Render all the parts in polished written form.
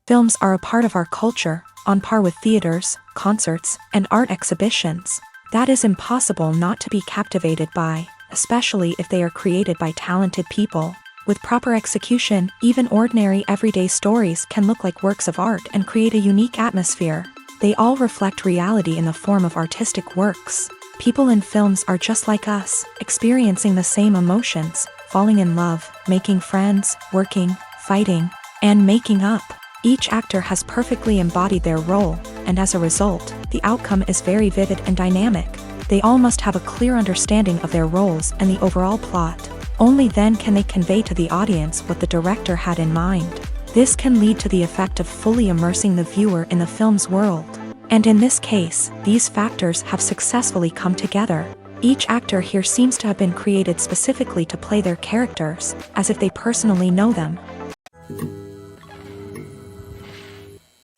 Films are a part of our culture, on par with theaters, concerts, and art exhibitions. That is impossible not to be captivated by, especially if they are created by talented people. With proper execution, even ordinary everyday stories can look like works of art and create a unique atmosphere. They all reflect reality in the form of artistic works. People in films are just like us, experiencing the same emotions, falling in love, making friends, working, fighting, and making up. Each actor has perfectly embodied their role, and as a result, the outcome is very vivid and dynamic. They all must have a clear understanding of their roles and the overall plot. Only then can they convey to the audience what the director had in mind. This can lead to the effect of fully immersing the viewer in the film's world. And in this case, these factors have successfully come together. Each actor here seems to have been created specifically to play their characters, as if they personally know them.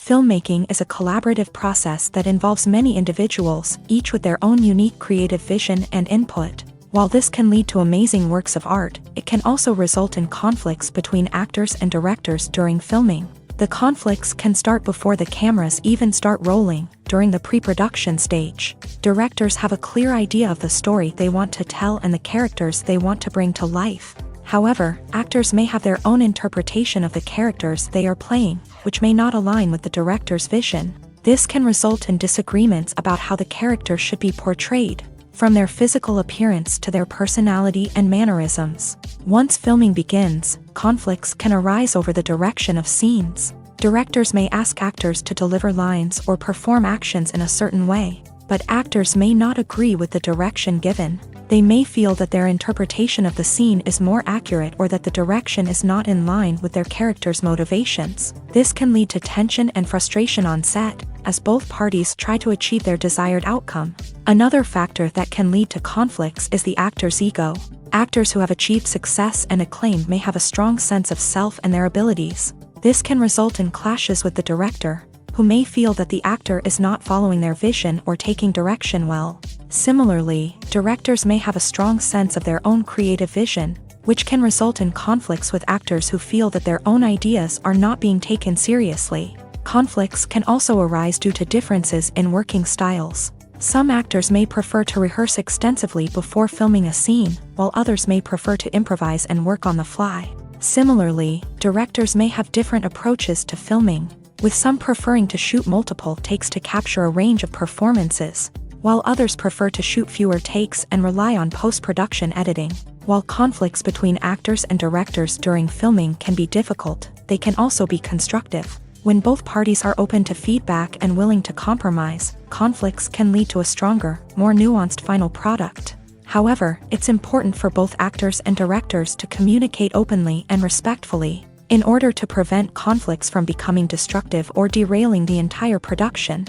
Filmmaking is a collaborative process that involves many individuals, each with their own unique creative vision and input. While this can lead to amazing works of art, it can also result in conflicts between actors and directors during filming. The conflicts can start before the cameras even start rolling, during the pre-production stage. Directors have a clear idea of the story they want to tell and the characters they want to bring to life. However, actors may have their own interpretation of the characters they are playing, which may not align with the director's vision. This can result in disagreements about how the character should be portrayed, from their physical appearance to their personality and mannerisms. Once filming begins, conflicts can arise over the direction of scenes. Directors may ask actors to deliver lines or perform actions in a certain way, but actors may not agree with the direction given. They may feel that their interpretation of the scene is more accurate or that the direction is not in line with their character's motivations. This can lead to tension and frustration on set, as both parties try to achieve their desired outcome. Another factor that can lead to conflicts is the actor's ego. Actors who have achieved success and acclaim may have a strong sense of self and their abilities. This can result in clashes with the director, who may feel that the actor is not following their vision or taking direction well. Similarly, directors may have a strong sense of their own creative vision, which can result in conflicts with actors who feel that their own ideas are not being taken seriously. Conflicts can also arise due to differences in working styles. Some actors may prefer to rehearse extensively before filming a scene, while others may prefer to improvise and work on the fly. Similarly, directors may have different approaches to filming, with some preferring to shoot multiple takes to capture a range of performances, while others prefer to shoot fewer takes and rely on post-production editing. While conflicts between actors and directors during filming can be difficult, they can also be constructive. When both parties are open to feedback and willing to compromise, conflicts can lead to a stronger, more nuanced final product. However, it's important for both actors and directors to communicate openly and respectfully, in order to prevent conflicts from becoming destructive or derailing the entire production.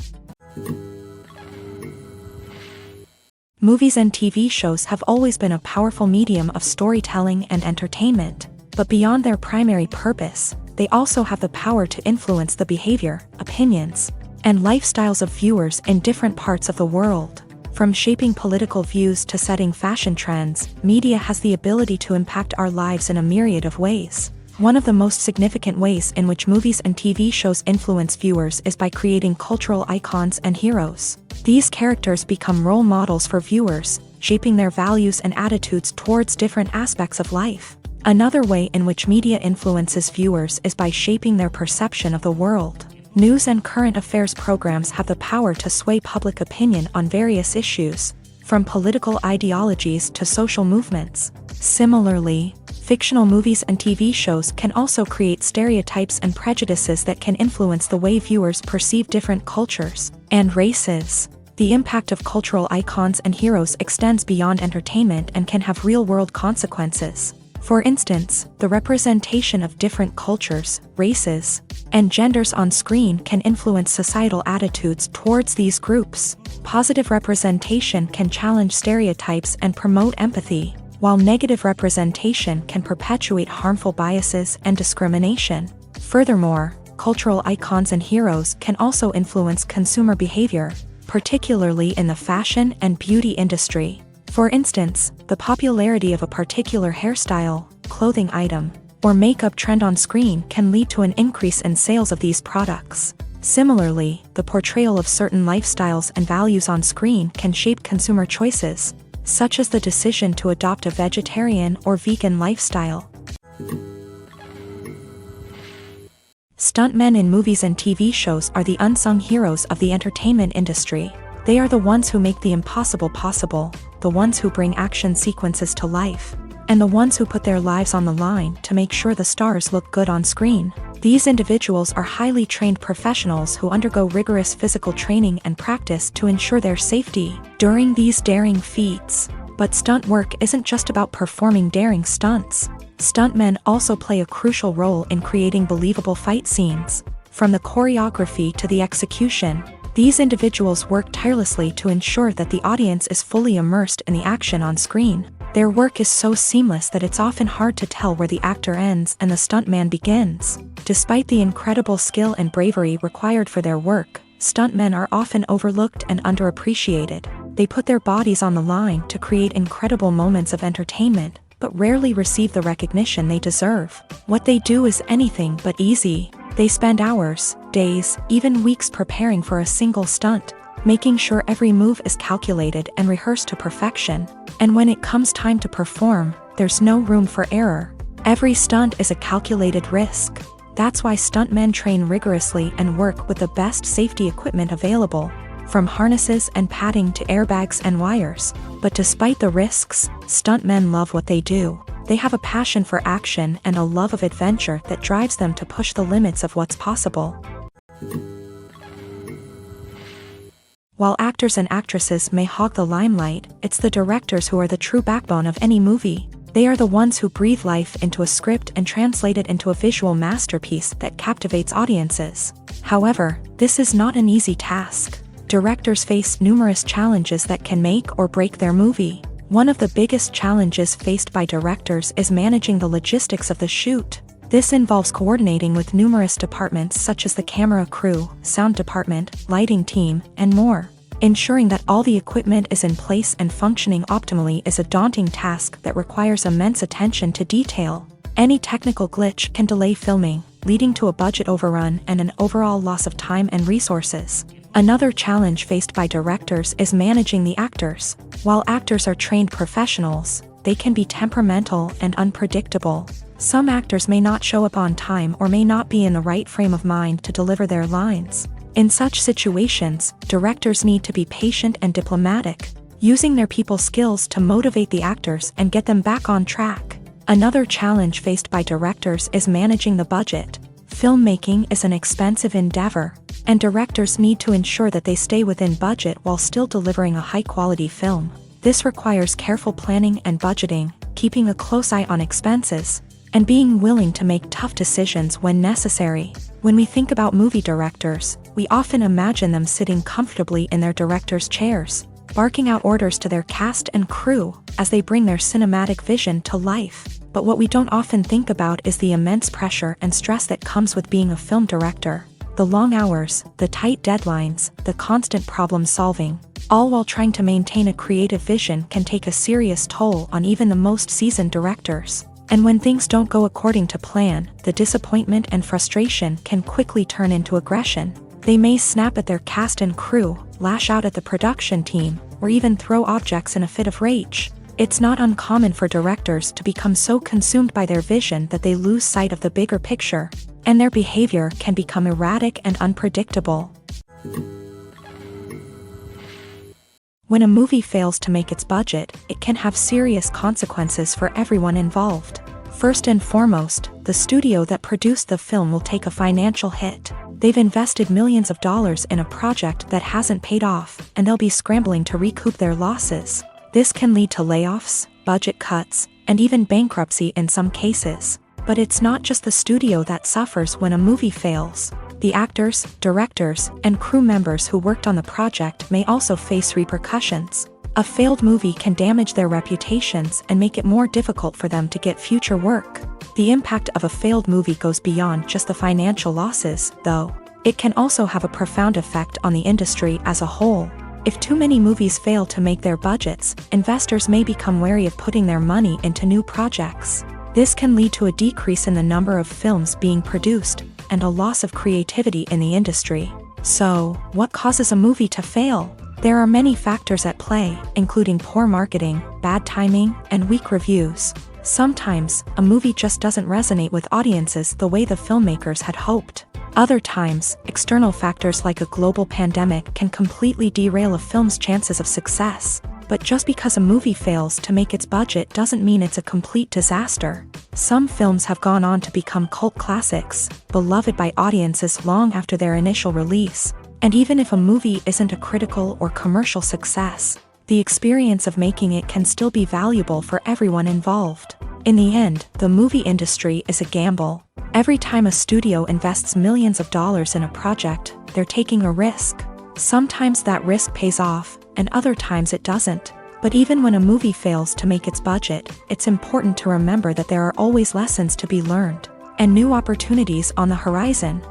Movies and TV shows have always been a powerful medium of storytelling and entertainment, but beyond their primary purpose, they also have the power to influence the behavior, opinions, and lifestyles of viewers in different parts of the world. From shaping political views to setting fashion trends, media has the ability to impact our lives in a myriad of ways. One of the most significant ways in which movies and TV shows influence viewers is by creating cultural icons and heroes. These characters become role models for viewers, shaping their values and attitudes towards different aspects of life. Another way in which media influences viewers is by shaping their perception of the world. News and current affairs programs have the power to sway public opinion on various issues, from political ideologies to social movements. Similarly, fictional movies and TV shows can also create stereotypes and prejudices that can influence the way viewers perceive different cultures and races. The impact of cultural icons and heroes extends beyond entertainment and can have real-world consequences. For instance, the representation of different cultures, races, and genders on screen can influence societal attitudes towards these groups. Positive representation can challenge stereotypes and promote empathy, while negative representation can perpetuate harmful biases and discrimination. Furthermore, cultural icons and heroes can also influence consumer behavior, particularly in the fashion and beauty industry. For instance, the popularity of a particular hairstyle, clothing item, or makeup trend on screen can lead to an increase in sales of these products. Similarly, the portrayal of certain lifestyles and values on screen can shape consumer choices, such as the decision to adopt a vegetarian or vegan lifestyle. Stuntmen in movies and TV shows are the unsung heroes of the entertainment industry. They are the ones who make the impossible possible, the ones who bring action sequences to life, and the ones who put their lives on the line to make sure the stars look good on screen. These individuals are highly trained professionals who undergo rigorous physical training and practice to ensure their safety during these daring feats. But stunt work isn't just about performing daring stunts. Stuntmen also play a crucial role in creating believable fight scenes. From the choreography to the execution, these individuals work tirelessly to ensure that the audience is fully immersed in the action on screen. Their work is so seamless that it's often hard to tell where the actor ends and the stuntman begins. Despite the incredible skill and bravery required for their work, stuntmen are often overlooked and underappreciated. They put their bodies on the line to create incredible moments of entertainment, but rarely receive the recognition they deserve. What they do is anything but easy. They spend hours, days, even weeks preparing for a single stunt, making sure every move is calculated and rehearsed to perfection. And when it comes time to perform, there's no room for error. Every stunt is a calculated risk. That's why stuntmen train rigorously and work with the best safety equipment available, from harnesses and padding to airbags and wires. But despite the risks, stuntmen love what they do. They have a passion for action and a love of adventure that drives them to push the limits of what's possible. While actors and actresses may hog the limelight, it's the directors who are the true backbone of any movie. They are the ones who breathe life into a script and translate it into a visual masterpiece that captivates audiences. However, this is not an easy task. Directors face numerous challenges that can make or break their movie. One of the biggest challenges faced by directors is managing the logistics of the shoot. This involves coordinating with numerous departments such as the camera crew, sound department, lighting team, and more. Ensuring that all the equipment is in place and functioning optimally is a daunting task that requires immense attention to detail. Any technical glitch can delay filming, leading to a budget overrun and an overall loss of time and resources. Another challenge faced by directors is managing the actors. While actors are trained professionals, they can be temperamental and unpredictable. Some actors may not show up on time or may not be in the right frame of mind to deliver their lines. In such situations, directors need to be patient and diplomatic, using their people skills to motivate the actors and get them back on track. Another challenge faced by directors is managing the budget. Filmmaking is an expensive endeavor, and directors need to ensure that they stay within budget while still delivering a high-quality film. This requires careful planning and budgeting, keeping a close eye on expenses, and being willing to make tough decisions when necessary. When we think about movie directors, we often imagine them sitting comfortably in their director's chairs, barking out orders to their cast and crew as they bring their cinematic vision to life. But what we don't often think about is the immense pressure and stress that comes with being a film director. The long hours, the tight deadlines, the constant problem solving, all while trying to maintain a creative vision can take a serious toll on even the most seasoned directors. And when things don't go according to plan, the disappointment and frustration can quickly turn into aggression. They may snap at their cast and crew, lash out at the production team, or even throw objects in a fit of rage. It's not uncommon for directors to become so consumed by their vision that they lose sight of the bigger picture, and their behavior can become erratic and unpredictable. When a movie fails to make its budget, it can have serious consequences for everyone involved. First and foremost, the studio that produced the film will take a financial hit. They've invested millions of dollars in a project that hasn't paid off, and they'll be scrambling to recoup their losses. This can lead to layoffs, budget cuts, and even bankruptcy in some cases. But it's not just the studio that suffers when a movie fails. The actors, directors, and crew members who worked on the project may also face repercussions. A failed movie can damage their reputations and make it more difficult for them to get future work. The impact of a failed movie goes beyond just the financial losses, though. It can also have a profound effect on the industry as a whole. If too many movies fail to make their budgets, investors may become wary of putting their money into new projects. This can lead to a decrease in the number of films being produced, and a loss of creativity in the industry. So, what causes a movie to fail? There are many factors at play, including poor marketing, bad timing, and weak reviews. Sometimes, a movie just doesn't resonate with audiences the way the filmmakers had hoped. Other times, external factors like a global pandemic can completely derail a film's chances of success. But just because a movie fails to make its budget doesn't mean it's a complete disaster. Some films have gone on to become cult classics, beloved by audiences long after their initial release. And even if a movie isn't a critical or commercial success, the experience of making it can still be valuable for everyone involved. In the end, the movie industry is a gamble. Every time a studio invests millions of dollars in a project, they're taking a risk. Sometimes that risk pays off, and other times it doesn't. But even when a movie fails to make its budget, it's important to remember that there are always lessons to be learned, and new opportunities on the horizon.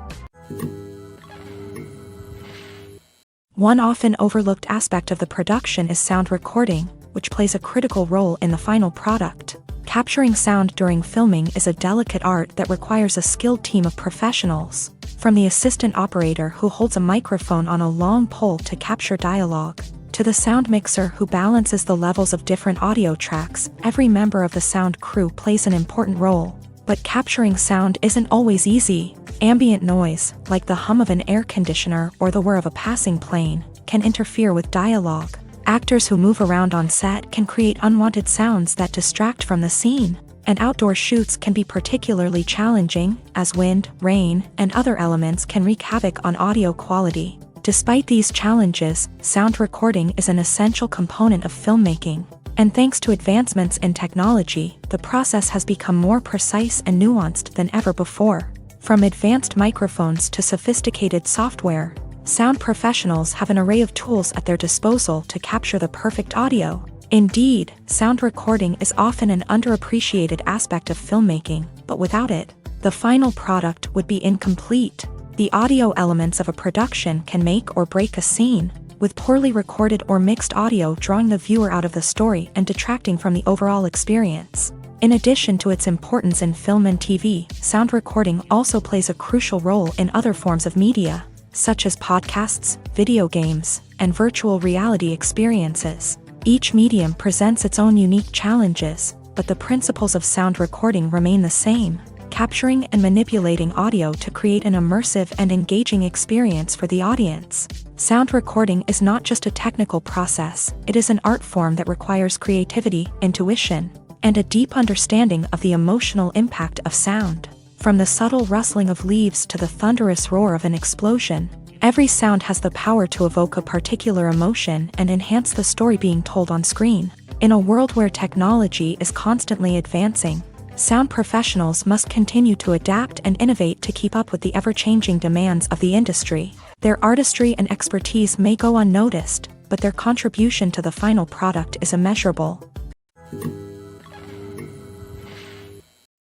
One often overlooked aspect of the production is sound recording, which plays a critical role in the final product. Capturing sound during filming is a delicate art that requires a skilled team of professionals. From the assistant operator who holds a microphone on a long pole to capture dialogue, to the sound mixer who balances the levels of different audio tracks, every member of the sound crew plays an important role. But capturing sound isn't always easy. Ambient noise, like the hum of an air conditioner or the whir of a passing plane, can interfere with dialogue. Actors who move around on set can create unwanted sounds that distract from the scene. And outdoor shoots can be particularly challenging, as wind, rain, and other elements can wreak havoc on audio quality. Despite these challenges, sound recording is an essential component of filmmaking. And thanks to advancements in technology, the process has become more precise and nuanced than ever before. From advanced microphones to sophisticated software, sound professionals have an array of tools at their disposal to capture the perfect audio. Indeed, sound recording is often an underappreciated aspect of filmmaking, but without it, the final product would be incomplete. The audio elements of a production can make or break a scene, with poorly recorded or mixed audio drawing the viewer out of the story and detracting from the overall experience. In addition to its importance in film and TV, sound recording also plays a crucial role in other forms of media, such as podcasts, video games, and virtual reality experiences. Each medium presents its own unique challenges, but the principles of sound recording remain the same: capturing and manipulating audio to create an immersive and engaging experience for the audience. Sound recording is not just a technical process, it is an art form that requires creativity, intuition, and a deep understanding of the emotional impact of sound. From the subtle rustling of leaves to the thunderous roar of an explosion, every sound has the power to evoke a particular emotion and enhance the story being told on screen. In a world where technology is constantly advancing, sound professionals must continue to adapt and innovate to keep up with the ever-changing demands of the industry. Their artistry and expertise may go unnoticed, but their contribution to the final product is immeasurable.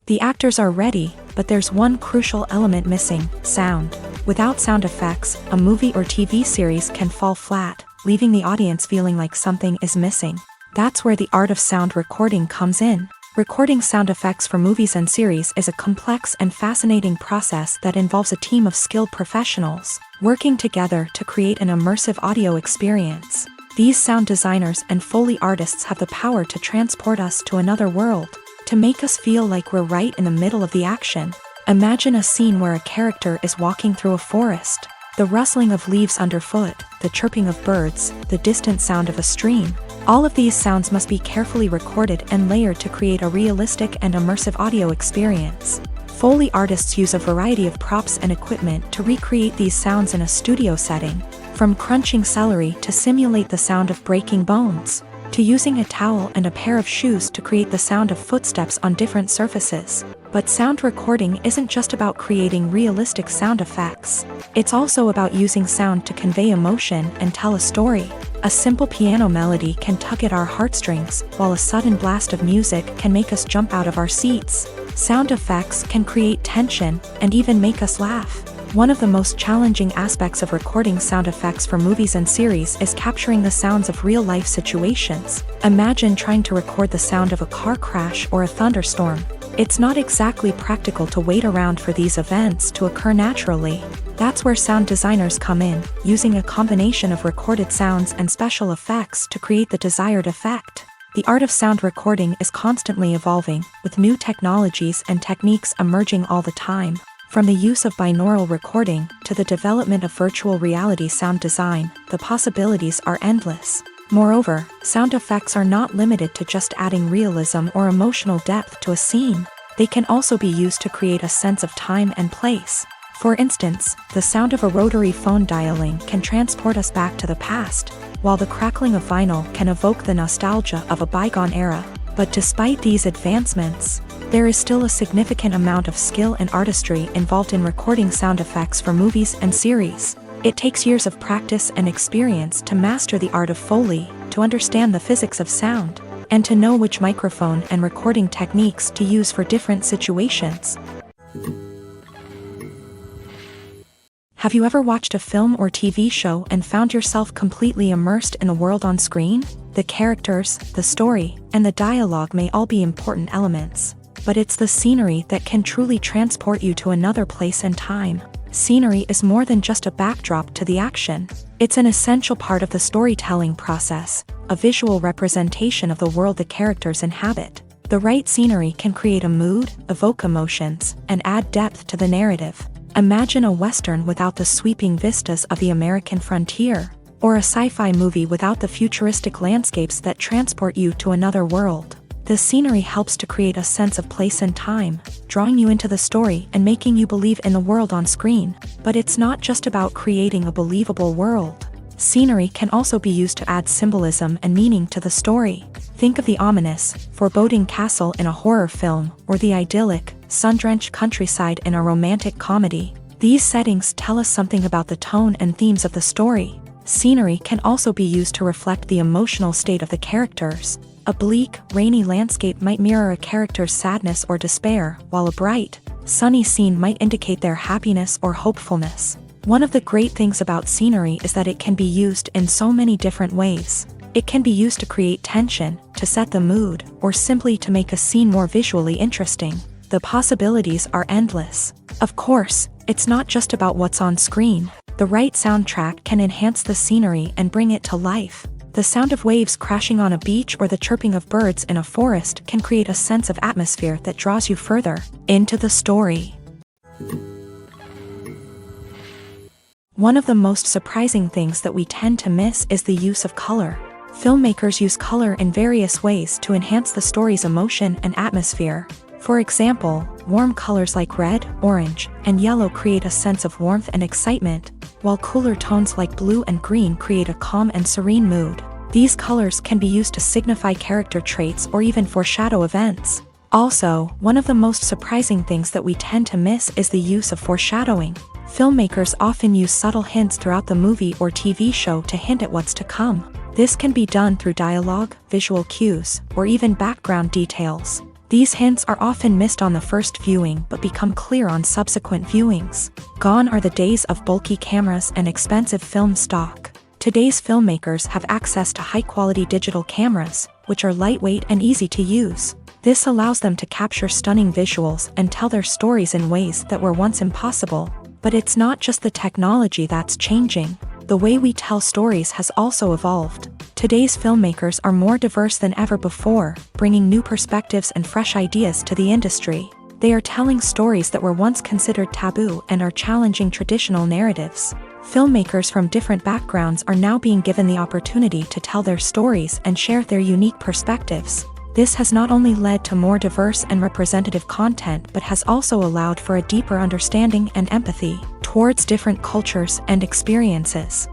The actors are ready, but there's one crucial element missing: sound. Without sound effects, a movie or TV series can fall flat, leaving the audience feeling like something is missing. That's where the art of sound recording comes in. Recording sound effects for movies and series is a complex and fascinating process that involves a team of skilled professionals working together to create an immersive audio experience. These sound designers and Foley artists have the power to transport us to another world, to make us feel like we're right in the middle of the action. Imagine a scene where a character is walking through a forest. The rustling of leaves underfoot, the chirping of birds, the distant sound of a stream. All of these sounds must be carefully recorded and layered to create a realistic and immersive audio experience. Foley artists use a variety of props and equipment to recreate these sounds in a studio setting, from crunching celery to simulate the sound of breaking bones, to using a towel and a pair of shoes to create the sound of footsteps on different surfaces. But sound recording isn't just about creating realistic sound effects. It's also about using sound to convey emotion and tell a story. A simple piano melody can tug at our heartstrings, while a sudden blast of music can make us jump out of our seats. Sound effects can create tension and even make us laugh. One of the most challenging aspects of recording sound effects for movies and series is capturing the sounds of real-life situations. Imagine trying to record the sound of a car crash or a thunderstorm. It's not exactly practical to wait around for these events to occur naturally. That's where sound designers come in, using a combination of recorded sounds and special effects to create the desired effect. The art of sound recording is constantly evolving, with new technologies and techniques emerging all the time. From the use of binaural recording to the development of virtual reality sound design, the possibilities are endless. Moreover, sound effects are not limited to just adding realism or emotional depth to a scene. They can also be used to create a sense of time and place. For instance, the sound of a rotary phone dialing can transport us back to the past, while the crackling of vinyl can evoke the nostalgia of a bygone era. But despite these advancements, there is still a significant amount of skill and artistry involved in recording sound effects for movies and series. It takes years of practice and experience to master the art of Foley, to understand the physics of sound, and to know which microphone and recording techniques to use for different situations. Have you ever watched a film or TV show and found yourself completely immersed in the world on screen? The characters, the story, and the dialogue may all be important elements, but it's the scenery that can truly transport you to another place and time. Scenery is more than just a backdrop to the action. It's an essential part of the storytelling process, a visual representation of the world the characters inhabit. The right scenery can create a mood, evoke emotions, and add depth to the narrative. Imagine a Western without the sweeping vistas of the American frontier, or a sci-fi movie without the futuristic landscapes that transport you to another world. The scenery helps to create a sense of place and time, drawing you into the story and making you believe in the world on screen. But it's not just about creating a believable world. Scenery can also be used to add symbolism and meaning to the story. Think of the ominous, foreboding castle in a horror film, or the idyllic, sun-drenched countryside in a romantic comedy. These settings tell us something about the tone and themes of the story. Scenery can also be used to reflect the emotional state of the characters. A bleak, rainy landscape might mirror a character's sadness or despair, while a bright, sunny scene might indicate their happiness or hopefulness. One of the great things about scenery is that it can be used in so many different ways. It can be used to create tension, to set the mood, or simply to make a scene more visually interesting. The possibilities are endless. Of course, it's not just about what's on screen. The right soundtrack can enhance the scenery and bring it to life. The sound of waves crashing on a beach or the chirping of birds in a forest can create a sense of atmosphere that draws you further into the story. One of the most surprising things that we tend to miss is the use of color. Filmmakers use color in various ways to enhance the story's emotion and atmosphere. For example, warm colors like red, orange, and yellow create a sense of warmth and excitement, while cooler tones like blue and green create a calm and serene mood. These colors can be used to signify character traits or even foreshadow events. Also, one of the most surprising things that we tend to miss is the use of foreshadowing. Filmmakers often use subtle hints throughout the movie or TV show to hint at what's to come. This can be done through dialogue, visual cues, or even background details. These hints are often missed on the first viewing but become clear on subsequent viewings. Gone are the days of bulky cameras and expensive film stock. Today's filmmakers have access to high-quality digital cameras, which are lightweight and easy to use. This allows them to capture stunning visuals and tell their stories in ways that were once impossible. But it's not just the technology that's changing. the way we tell stories has also evolved. Today's filmmakers are more diverse than ever before, bringing new perspectives and fresh ideas to the industry. They are telling stories that were once considered taboo and are challenging traditional narratives. Filmmakers from different backgrounds are now being given the opportunity to tell their stories and share their unique perspectives. This has not only led to more diverse and representative content but has also allowed for a deeper understanding and empathy towards different cultures and experiences.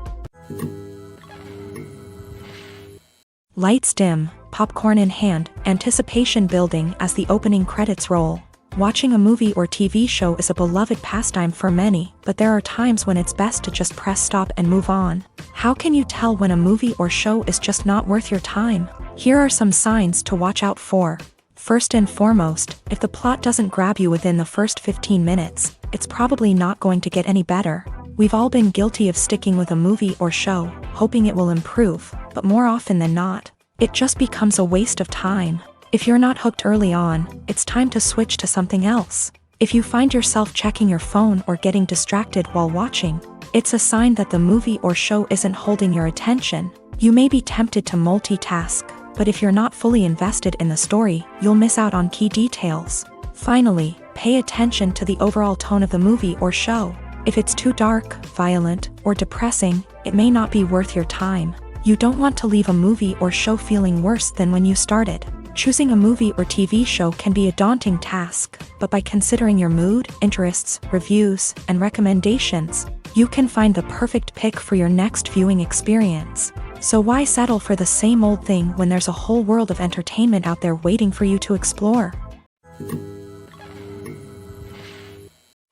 Lights dim, popcorn in hand, anticipation building as the opening credits roll. Watching a movie or TV show is a beloved pastime for many, but there are times when it's best to just press stop and move on. How can you tell when a movie or show is just not worth your time? Here are some signs to watch out for. First and foremost, if the plot doesn't grab you within the first 15 minutes, it's probably not going to get any better. We've all been guilty of sticking with a movie or show, hoping it will improve, but more often than not, it just becomes a waste of time. If you're not hooked early on, it's time to switch to something else. If you find yourself checking your phone or getting distracted while watching, it's a sign that the movie or show isn't holding your attention. You may be tempted to multitask, but if you're not fully invested in the story, you'll miss out on key details. Finally, pay attention to the overall tone of the movie or show. If it's too dark, violent, or depressing, it may not be worth your time. You don't want to leave a movie or show feeling worse than when you started. Choosing a movie or TV show can be a daunting task, but by considering your mood, interests, reviews, and recommendations, you can find the perfect pick for your next viewing experience. So why settle for the same old thing when there's a whole world of entertainment out there waiting for you to explore?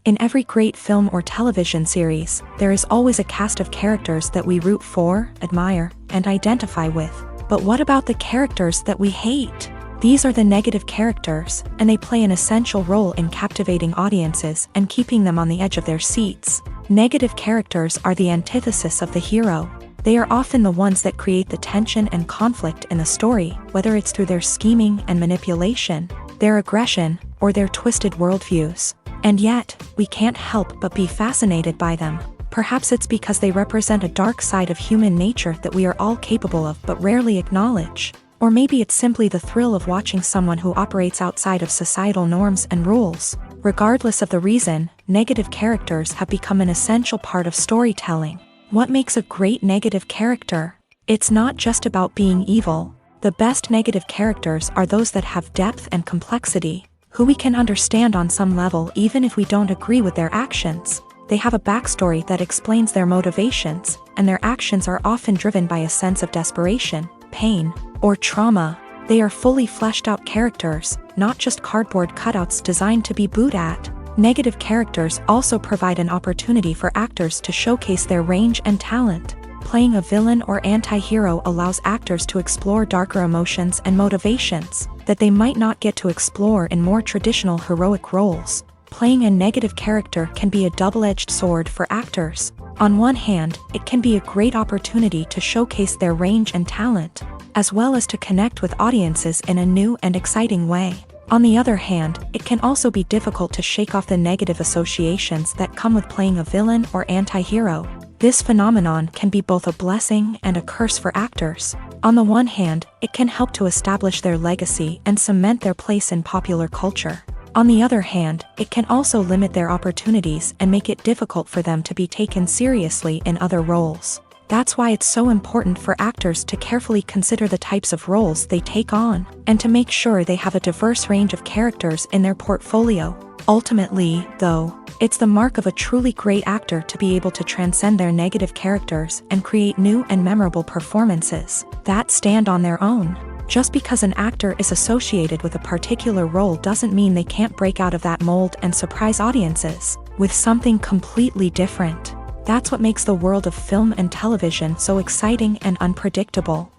In every great film or television series, there is always a cast of characters that we root for, admire, and identify with. But what about the characters that we hate? These are the negative characters, and they play an essential role in captivating audiences and keeping them on the edge of their seats. Negative characters are the antithesis of the hero. They are often the ones that create the tension and conflict in the story, whether it's through their scheming and manipulation, their aggression, or their twisted worldviews. And yet, we can't help but be fascinated by them. Perhaps it's because they represent a dark side of human nature that we are all capable of but rarely acknowledge. Or maybe it's simply the thrill of watching someone who operates outside of societal norms and rules. Regardless of the reason, negative characters have become an essential part of storytelling. What makes a great negative character? It's not just about being evil. The best negative characters are those that have depth and complexity, who we can understand on some level even if we don't agree with their actions. They have a backstory that explains their motivations, and their actions are often driven by a sense of desperation, pain, or trauma. They are fully fleshed out characters, not just cardboard cutouts designed to be booed at. Negative characters also provide an opportunity for actors to showcase their range and talent. Playing a villain or anti-hero allows actors to explore darker emotions and motivations that they might not get to explore in more traditional heroic roles. Playing a negative character can be a double-edged sword for actors. On one hand, it can be a great opportunity to showcase their range and talent, as well as to connect with audiences in a new and exciting way. On the other hand, it can also be difficult to shake off the negative associations that come with playing a villain or anti-hero. This phenomenon can be both a blessing and a curse for actors. On the one hand, it can help to establish their legacy and cement their place in popular culture. On the other hand, it can also limit their opportunities and make it difficult for them to be taken seriously in other roles. That's why it's so important for actors to carefully consider the types of roles they take on, and to make sure they have a diverse range of characters in their portfolio. Ultimately, though, it's the mark of a truly great actor to be able to transcend their negative characters and create new and memorable performances that stand on their own. Just because an actor is associated with a particular role doesn't mean they can't break out of that mold and surprise audiences with something completely different. That's what makes the world of film and television so exciting and unpredictable.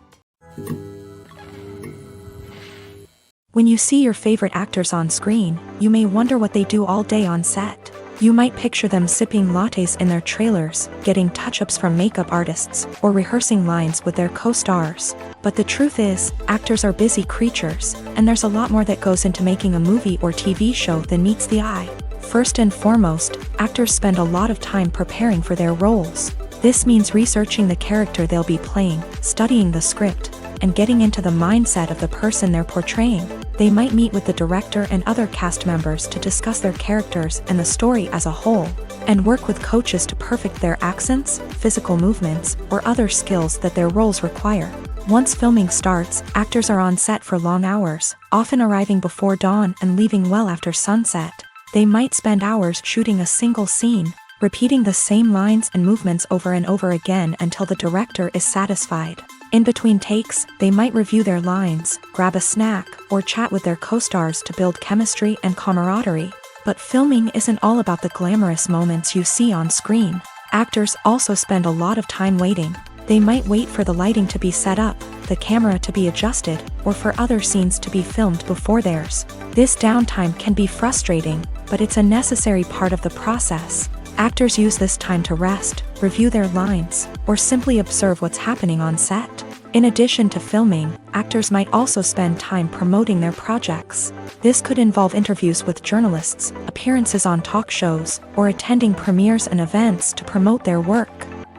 When you see your favorite actors on screen, you may wonder what they do all day on set. You might picture them sipping lattes in their trailers, getting touch-ups from makeup artists, or rehearsing lines with their co-stars. But the truth is, actors are busy creatures, and there's a lot more that goes into making a movie or TV show than meets the eye. First and foremost, actors spend a lot of time preparing for their roles. This means researching the character they'll be playing, studying the script, and getting into the mindset of the person they're portraying. They might meet with the director and other cast members to discuss their characters and the story as a whole, and work with coaches to perfect their accents, physical movements, or other skills that their roles require. Once filming starts, actors are on set for long hours, often arriving before dawn and leaving well after sunset. They might spend hours shooting a single scene, repeating the same lines and movements over and over again until the director is satisfied. In between takes, they might review their lines, grab a snack, or chat with their co-stars to build chemistry and camaraderie. But filming isn't all about the glamorous moments you see on screen. Actors also spend a lot of time waiting. They might wait for the lighting to be set up, the camera to be adjusted, or for other scenes to be filmed before theirs. This downtime can be frustrating, but it's a necessary part of the process. Actors use this time to rest, review their lines, or simply observe what's happening on set. In addition to filming, actors might also spend time promoting their projects. This could involve interviews with journalists, appearances on talk shows, or attending premieres and events to promote their work.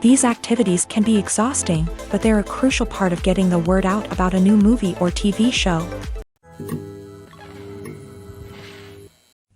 These activities can be exhausting, but they're a crucial part of getting the word out about a new movie or TV show.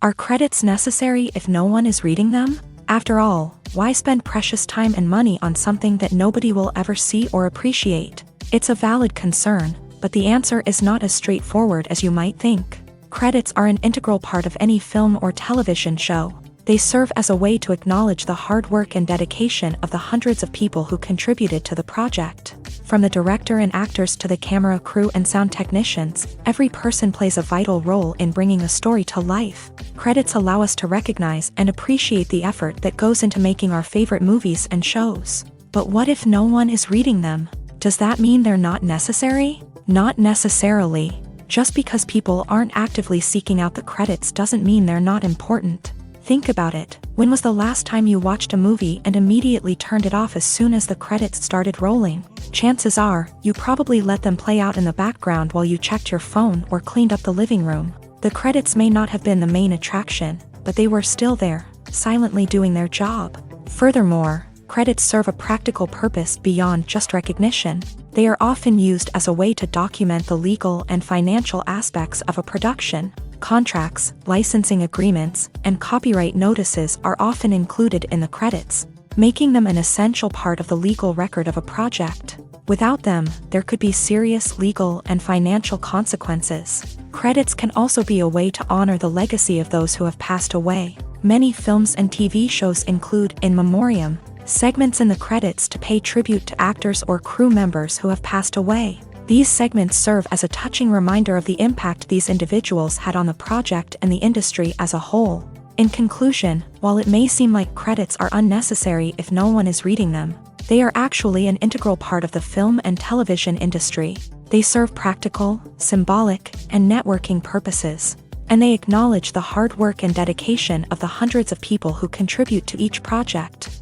Are credits necessary if no one is reading them? After all, why spend precious time and money on something that nobody will ever see or appreciate? It's a valid concern, but the answer is not as straightforward as you might think. Credits are an integral part of any film or television show. They serve as a way to acknowledge the hard work and dedication of the hundreds of people who contributed to the project. From the director and actors to the camera crew and sound technicians, every person plays a vital role in bringing a story to life. Credits allow us to recognize and appreciate the effort that goes into making our favorite movies and shows. But what if no one is reading them? Does that mean they're not necessary? Not necessarily. Just because people aren't actively seeking out the credits doesn't mean they're not important. Think about it. When was the last time you watched a movie and immediately turned it off as soon as the credits started rolling? Chances are, you probably let them play out in the background while you checked your phone or cleaned up the living room. The credits may not have been the main attraction, but they were still there, silently doing their job. Furthermore, credits serve a practical purpose beyond just recognition. They are often used as a way to document the legal and financial aspects of a production. Contracts, licensing agreements, and copyright notices are often included in the credits, making them an essential part of the legal record of a project. Without them, there could be serious legal and financial consequences. Credits can also be a way to honor the legacy of those who have passed away. Many films and TV shows include in memoriam segments in the credits to pay tribute to actors or crew members who have passed away. These segments serve as a touching reminder of the impact these individuals had on the project and the industry as a whole. In conclusion, while it may seem like credits are unnecessary if no one is reading them, they are actually an integral part of the film and television industry. They serve practical, symbolic, and networking purposes, and they acknowledge the hard work and dedication of the hundreds of people who contribute to each project.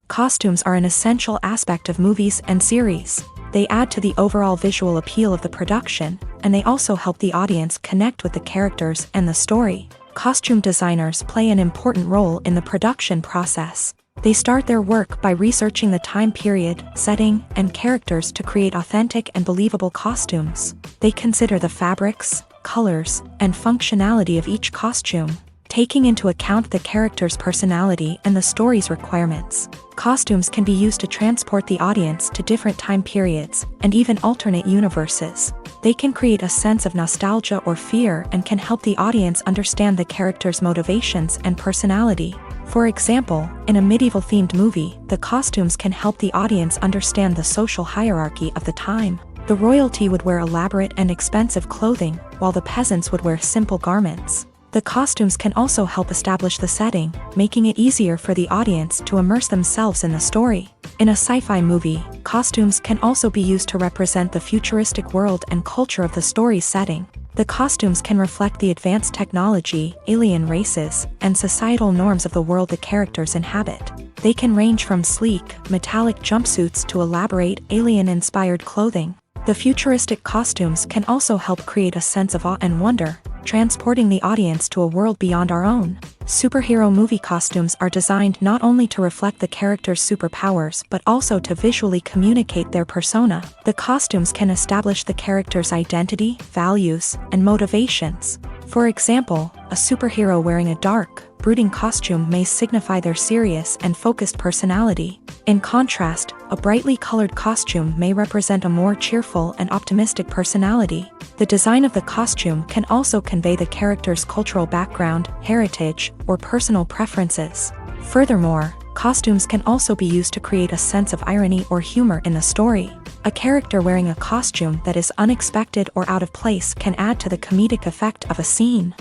Costumes are an essential aspect of movies and series. They add to the overall visual appeal of the production, and they also help the audience connect with the characters and the story. Costume designers play an important role in the production process. They start their work by researching the time period, setting, and characters to create authentic and believable costumes. They consider the fabrics, colors, and functionality of each costume, taking into account the character's personality and the story's requirements. Costumes can be used to transport the audience to different time periods, and even alternate universes. They can create a sense of nostalgia or fear and can help the audience understand the character's motivations and personality. For example, in a medieval-themed movie, the costumes can help the audience understand the social hierarchy of the time. The royalty would wear elaborate and expensive clothing, while the peasants would wear simple garments. The costumes can also help establish the setting, making it easier for the audience to immerse themselves in the story. In a sci-fi movie, costumes can also be used to represent the futuristic world and culture of the story's setting. The costumes can reflect the advanced technology, alien races, and societal norms of the world the characters inhabit. They can range from sleek, metallic jumpsuits to elaborate, alien-inspired clothing. The futuristic costumes can also help create a sense of awe and wonder, transporting the audience to a world beyond our own. Superhero movie costumes are designed not only to reflect the character's superpowers but also to visually communicate their persona. The costumes can establish the character's identity, values, and motivations. For example, a superhero wearing a dark, brooding costume may signify their serious and focused personality. In contrast, a brightly colored costume may represent a more cheerful and optimistic personality. The design of the costume can also convey the character's cultural background, heritage, or personal preferences. Furthermore, costumes can also be used to create a sense of irony or humor in the story. A character wearing a costume that is unexpected or out of place can add to the comedic effect of a scene.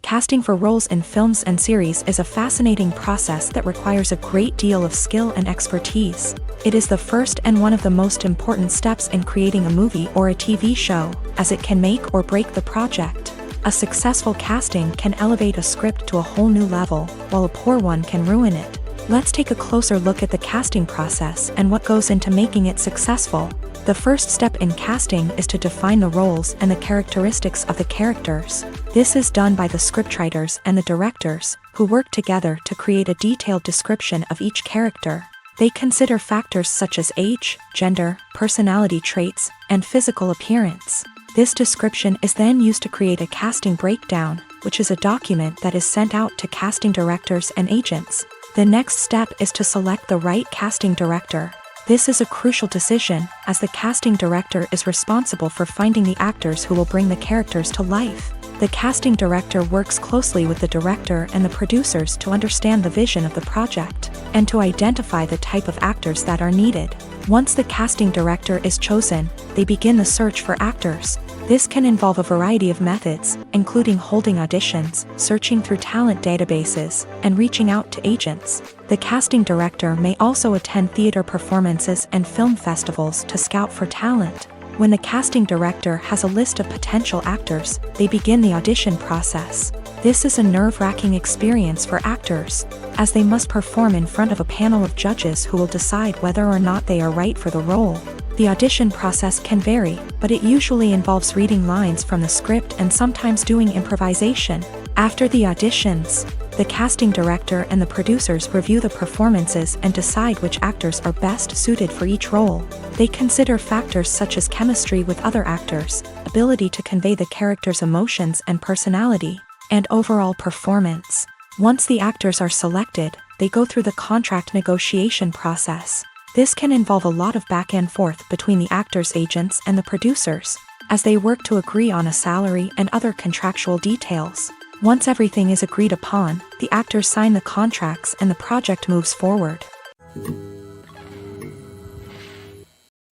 Casting for roles in films and series is a fascinating process that requires a great deal of skill and expertise. It is the first and one of the most important steps in creating a movie or a TV show, as it can make or break the project. A successful casting can elevate a script to a whole new level, while a poor one can ruin it. Let's take a closer look at the casting process and what goes into making it successful. The first step in casting is to define the roles and the characteristics of the characters. This is done by the scriptwriters and the directors, who work together to create a detailed description of each character. They consider factors such as age, gender, personality traits, and physical appearance. This description is then used to create a casting breakdown, which is a document that is sent out to casting directors and agents. The next step is to select the right casting director. This is a crucial decision, as the casting director is responsible for finding the actors who will bring the characters to life. The casting director works closely with the director and the producers to understand the vision of the project, and to identify the type of actors that are needed. Once the casting director is chosen, they begin the search for actors. This can involve a variety of methods, including holding auditions, searching through talent databases, and reaching out to agents. The casting director may also attend theater performances and film festivals to scout for talent. When the casting director has a list of potential actors, they begin the audition process. This is a nerve-wracking experience for actors, as they must perform in front of a panel of judges who will decide whether or not they are right for the role. The audition process can vary, but it usually involves reading lines from the script and sometimes doing improvisation. After the auditions, the casting director and the producers review the performances and decide which actors are best suited for each role. They consider factors such as chemistry with other actors, ability to convey the character's emotions and personality, and overall performance. Once the actors are selected, they go through the contract negotiation process. This can involve a lot of back and forth between the actors' agents and the producers, as they work to agree on a salary and other contractual details. Once everything is agreed upon, the actors sign the contracts and the project moves forward.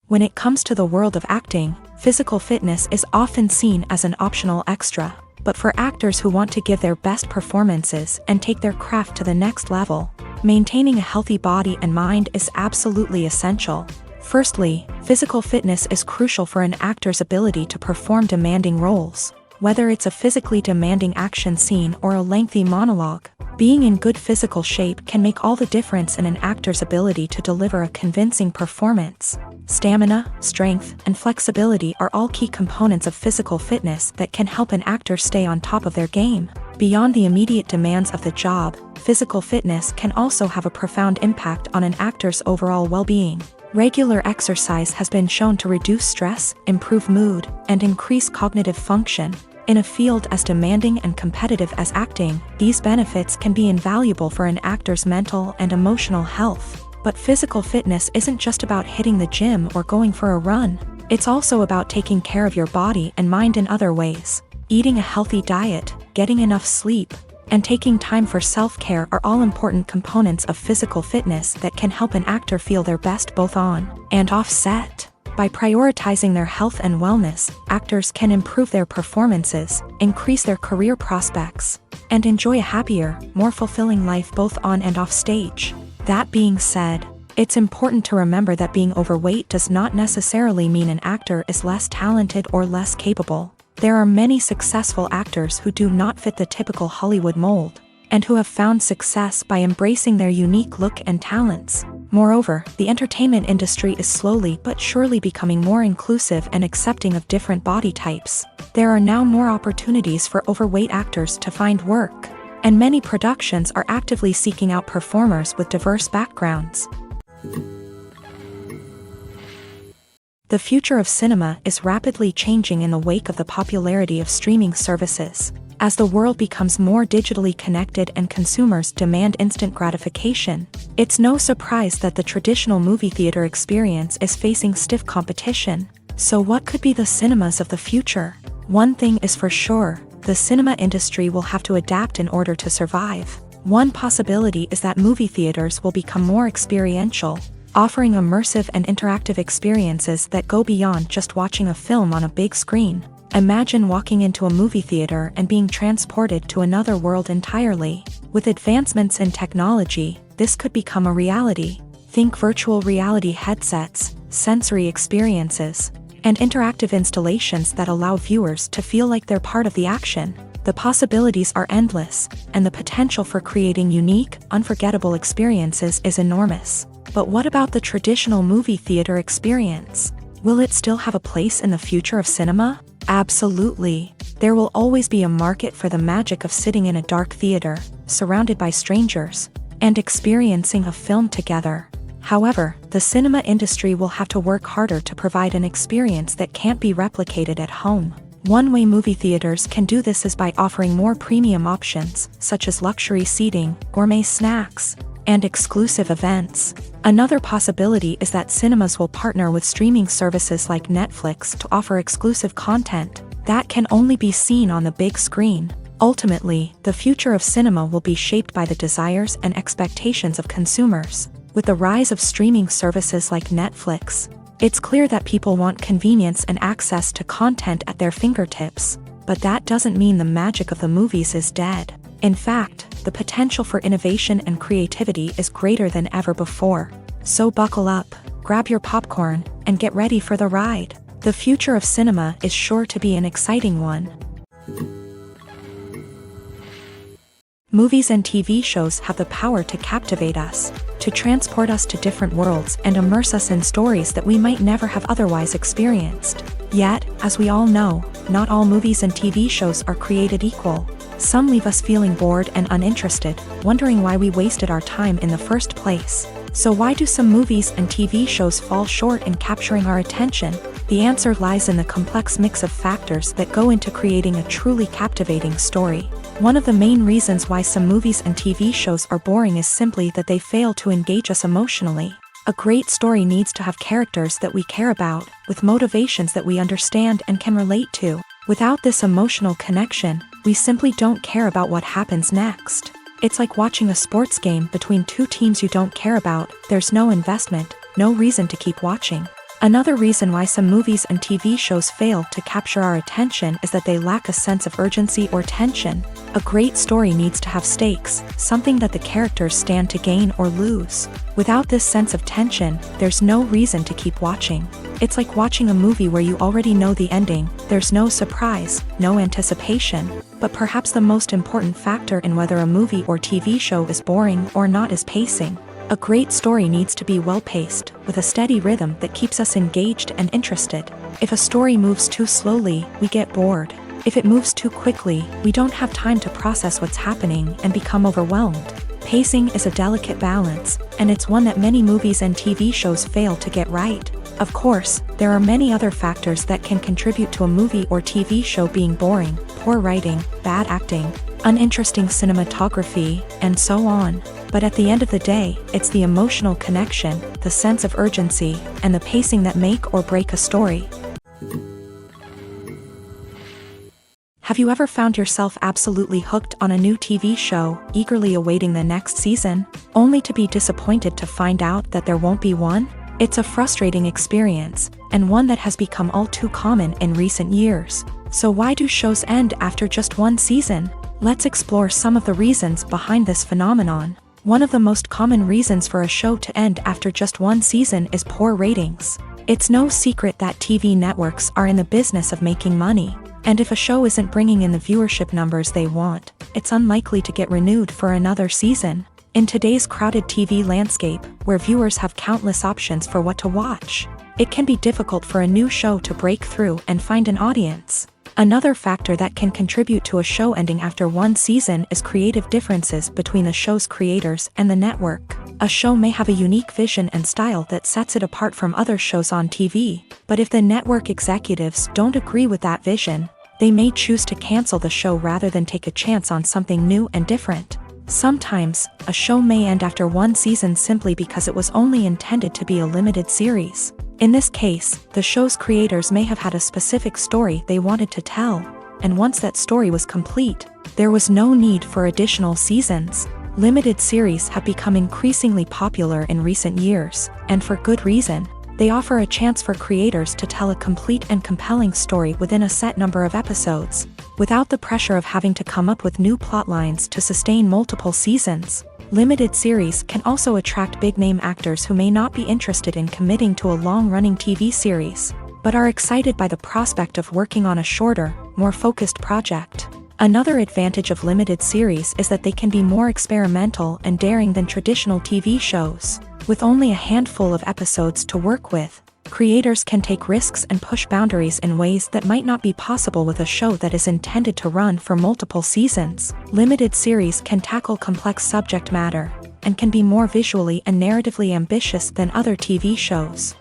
When it comes to the world of acting, physical fitness is often seen as an optional extra. But for actors who want to give their best performances and take their craft to the next level, maintaining a healthy body and mind is absolutely essential. Firstly, physical fitness is crucial for an actor's ability to perform demanding roles. Whether it's a physically demanding action scene or a lengthy monologue, being in good physical shape can make all the difference in an actor's ability to deliver a convincing performance. Stamina, strength, and flexibility are all key components of physical fitness that can help an actor stay on top of their game. Beyond the immediate demands of the job, physical fitness can also have a profound impact on an actor's overall well-being. Regular exercise has been shown to reduce stress, improve mood, and increase cognitive function. In a field as demanding and competitive as acting, these benefits can be invaluable for an actor's mental and emotional health. But physical fitness isn't just about hitting the gym or going for a run. It's also about taking care of your body and mind in other ways. Eating a healthy diet, getting enough sleep, and taking time for self-care are all important components of physical fitness that can help an actor feel their best both on and off set. By prioritizing their health and wellness, actors can improve their performances, increase their career prospects, and enjoy a happier, more fulfilling life both on and off stage. That being said, it's important to remember that being overweight does not necessarily mean an actor is less talented or less capable. There are many successful actors who do not fit the typical Hollywood mold, and who have found success by embracing their unique look and talents. Moreover, the entertainment industry is slowly but surely becoming more inclusive and accepting of different body types. There are now more opportunities for overweight actors to find work, and many productions are actively seeking out performers with diverse backgrounds. The future of cinema is rapidly changing in the wake of the popularity of streaming services. As the world becomes more digitally connected and consumers demand instant gratification, it's no surprise that the traditional movie theater experience is facing stiff competition. So what could be the cinemas of the future? One thing is for sure, the cinema industry will have to adapt in order to survive. One possibility is that movie theaters will become more experiential, offering immersive and interactive experiences that go beyond just watching a film on a big screen. Imagine walking into a movie theater and being transported to another world entirely. With advancements in technology, this could become a reality. Think virtual reality headsets, sensory experiences, and interactive installations that allow viewers to feel like they're part of the action. The possibilities are endless, and the potential for creating unique, unforgettable experiences is enormous. But what about the traditional movie theater experience? Will it still have a place in the future of cinema? Absolutely. There will always be a market for the magic of sitting in a dark theater, surrounded by strangers, and experiencing a film together. However, the cinema industry will have to work harder to provide an experience that can't be replicated at home. One way movie theaters can do this is by offering more premium options, such as luxury seating, gourmet snacks, and exclusive events. Another possibility is that cinemas will partner with streaming services like Netflix to offer exclusive content that can only be seen on the big screen. Ultimately, the future of cinema will be shaped by the desires and expectations of consumers. With the rise of streaming services like Netflix, it's clear that people want convenience and access to content at their fingertips. But that doesn't mean the magic of the movies is dead. In fact, the potential for innovation and creativity is greater than ever before. So buckle up, grab your popcorn, and get ready for the ride. The future of cinema is sure to be an exciting one. Movies and TV shows have the power to captivate us, to transport us to different worlds and immerse us in stories that we might never have otherwise experienced. Yet, as we all know, not all movies and TV shows are created equal. Some leave us feeling bored and uninterested, wondering why we wasted our time in the first place. So why do some movies and TV shows fall short in capturing our attention? The answer lies in the complex mix of factors that go into creating a truly captivating story. One of the main reasons why some movies and TV shows are boring is simply that they fail to engage us emotionally. A great story needs to have characters that we care about, with motivations that we understand and can relate to. Without this emotional connection, we simply don't care about what happens next. It's like watching a sports game between two teams you don't care about. There's no investment, no reason to keep watching. Another reason why some movies and TV shows fail to capture our attention is that they lack a sense of urgency or tension. A great story needs to have stakes, something that the characters stand to gain or lose. Without this sense of tension, there's no reason to keep watching. It's like watching a movie where you already know the ending. There's no surprise, no anticipation. But perhaps the most important factor in whether a movie or TV show is boring or not is pacing. A great story needs to be well-paced, with a steady rhythm that keeps us engaged and interested. If a story moves too slowly, we get bored. If it moves too quickly, we don't have time to process what's happening and become overwhelmed. Pacing is a delicate balance, and it's one that many movies and TV shows fail to get right. Of course, there are many other factors that can contribute to a movie or TV show being boring: poor writing, bad acting, uninteresting cinematography, and so on. But at the end of the day, it's the emotional connection, the sense of urgency, and the pacing that make or break a story. Have you ever found yourself absolutely hooked on a new TV show, eagerly awaiting the next season, only to be disappointed to find out that there won't be one? It's a frustrating experience, and one that has become all too common in recent years. So why do shows end after just one season? Let's explore some of the reasons behind this phenomenon. One of the most common reasons for a show to end after just one season is poor ratings. It's no secret that TV networks are in the business of making money, and if a show isn't bringing in the viewership numbers they want, it's unlikely to get renewed for another season. In today's crowded TV landscape, where viewers have countless options for what to watch, it can be difficult for a new show to break through and find an audience. Another factor that can contribute to a show ending after one season is creative differences between the show's creators and the network. A show may have a unique vision and style that sets it apart from other shows on TV, but if the network executives don't agree with that vision, they may choose to cancel the show rather than take a chance on something new and different. Sometimes, a show may end after one season simply because it was only intended to be a limited series. In this case, the show's creators may have had a specific story they wanted to tell, and once that story was complete, there was no need for additional seasons. Limited series have become increasingly popular in recent years, and for good reason. They offer a chance for creators to tell a complete and compelling story within a set number of episodes, without the pressure of having to come up with new plot lines to sustain multiple seasons. Limited series can also attract big-name actors who may not be interested in committing to a long-running TV series, but are excited by the prospect of working on a shorter, more focused project. Another advantage of limited series is that they can be more experimental and daring than traditional TV shows. With only a handful of episodes to work with, creators can take risks and push boundaries in ways that might not be possible with a show that is intended to run for multiple seasons. Limited series can tackle complex subject matter, and can be more visually and narratively ambitious than other TV shows.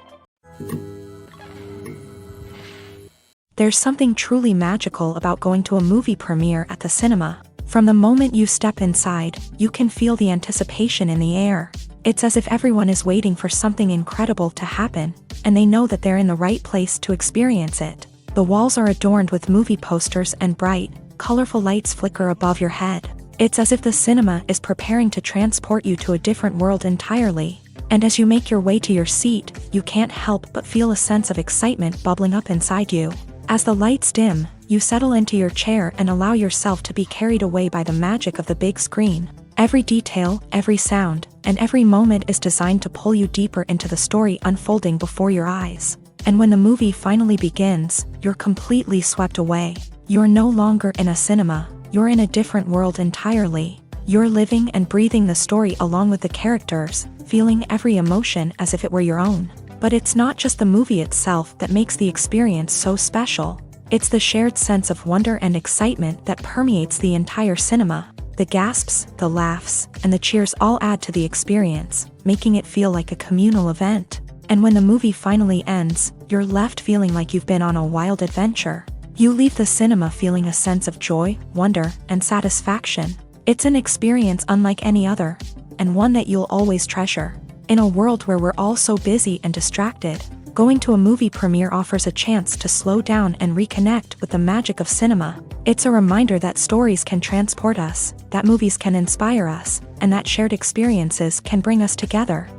There's something truly magical about going to a movie premiere at the cinema. From the moment you step inside, you can feel the anticipation in the air. It's as if everyone is waiting for something incredible to happen, and they know that they're in the right place to experience it. The walls are adorned with movie posters and bright, colorful lights flicker above your head. It's as if the cinema is preparing to transport you to a different world entirely. And as you make your way to your seat, you can't help but feel a sense of excitement bubbling up inside you. As the lights dim, you settle into your chair and allow yourself to be carried away by the magic of the big screen. Every detail, every sound, and every moment is designed to pull you deeper into the story unfolding before your eyes. And when the movie finally begins, you're completely swept away. You're no longer in a cinema, you're in a different world entirely. You're living and breathing the story along with the characters, feeling every emotion as if it were your own. But it's not just the movie itself that makes the experience so special. It's the shared sense of wonder and excitement that permeates the entire cinema. The gasps, the laughs, and the cheers all add to the experience, making it feel like a communal event. And when the movie finally ends, you're left feeling like you've been on a wild adventure. You leave the cinema feeling a sense of joy, wonder, and satisfaction. It's an experience unlike any other, and one that you'll always treasure. In a world where we're all so busy and distracted, going to a movie premiere offers a chance to slow down and reconnect with the magic of cinema. It's a reminder that stories can transport us, that movies can inspire us, and that shared experiences can bring us together.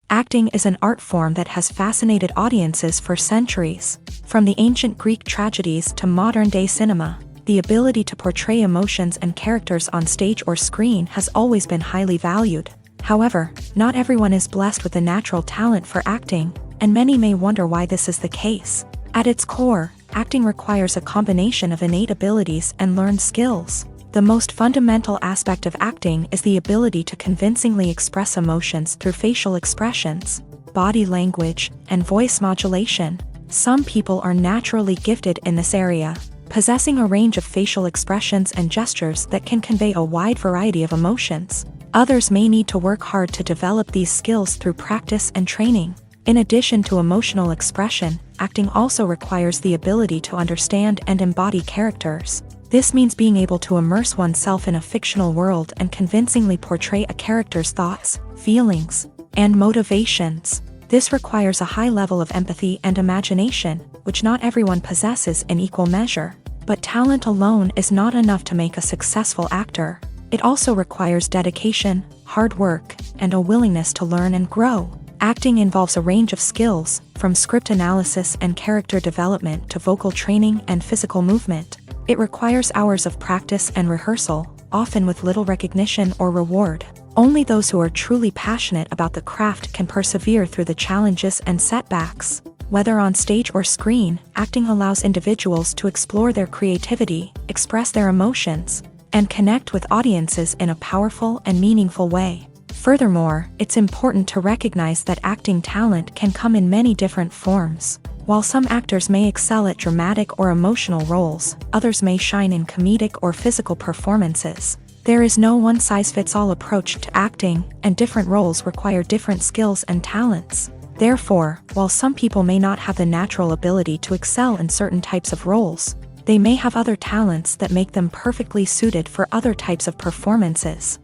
Acting is an art form that has fascinated audiences for centuries. From the ancient Greek tragedies to modern-day cinema, the ability to portray emotions and characters on stage or screen has always been highly valued. However, not everyone is blessed with a natural talent for acting, and many may wonder why this is the case. At its core, acting requires a combination of innate abilities and learned skills. The most fundamental aspect of acting is the ability to convincingly express emotions through facial expressions, body language, and voice modulation. Some people are naturally gifted in this area, possessing a range of facial expressions and gestures that can convey a wide variety of emotions. Others may need to work hard to develop these skills through practice and training. In addition to emotional expression, acting also requires the ability to understand and embody characters. This means being able to immerse oneself in a fictional world and convincingly portray a character's thoughts, feelings, and motivations. This requires a high level of empathy and imagination, which not everyone possesses in equal measure. But talent alone is not enough to make a successful actor. It also requires dedication, hard work, and a willingness to learn and grow. Acting involves a range of skills, from script analysis and character development to vocal training and physical movement. It requires hours of practice and rehearsal, often with little recognition or reward. Only those who are truly passionate about the craft can persevere through the challenges and setbacks. Whether on stage or screen, acting allows individuals to explore their creativity, express their emotions, and connect with audiences in a powerful and meaningful way. Furthermore, it's important to recognize that acting talent can come in many different forms. While some actors may excel at dramatic or emotional roles, others may shine in comedic or physical performances. There is no one-size-fits-all approach to acting, and different roles require different skills and talents. Therefore, while some people may not have the natural ability to excel in certain types of roles, they may have other talents that make them perfectly suited for other types of performances.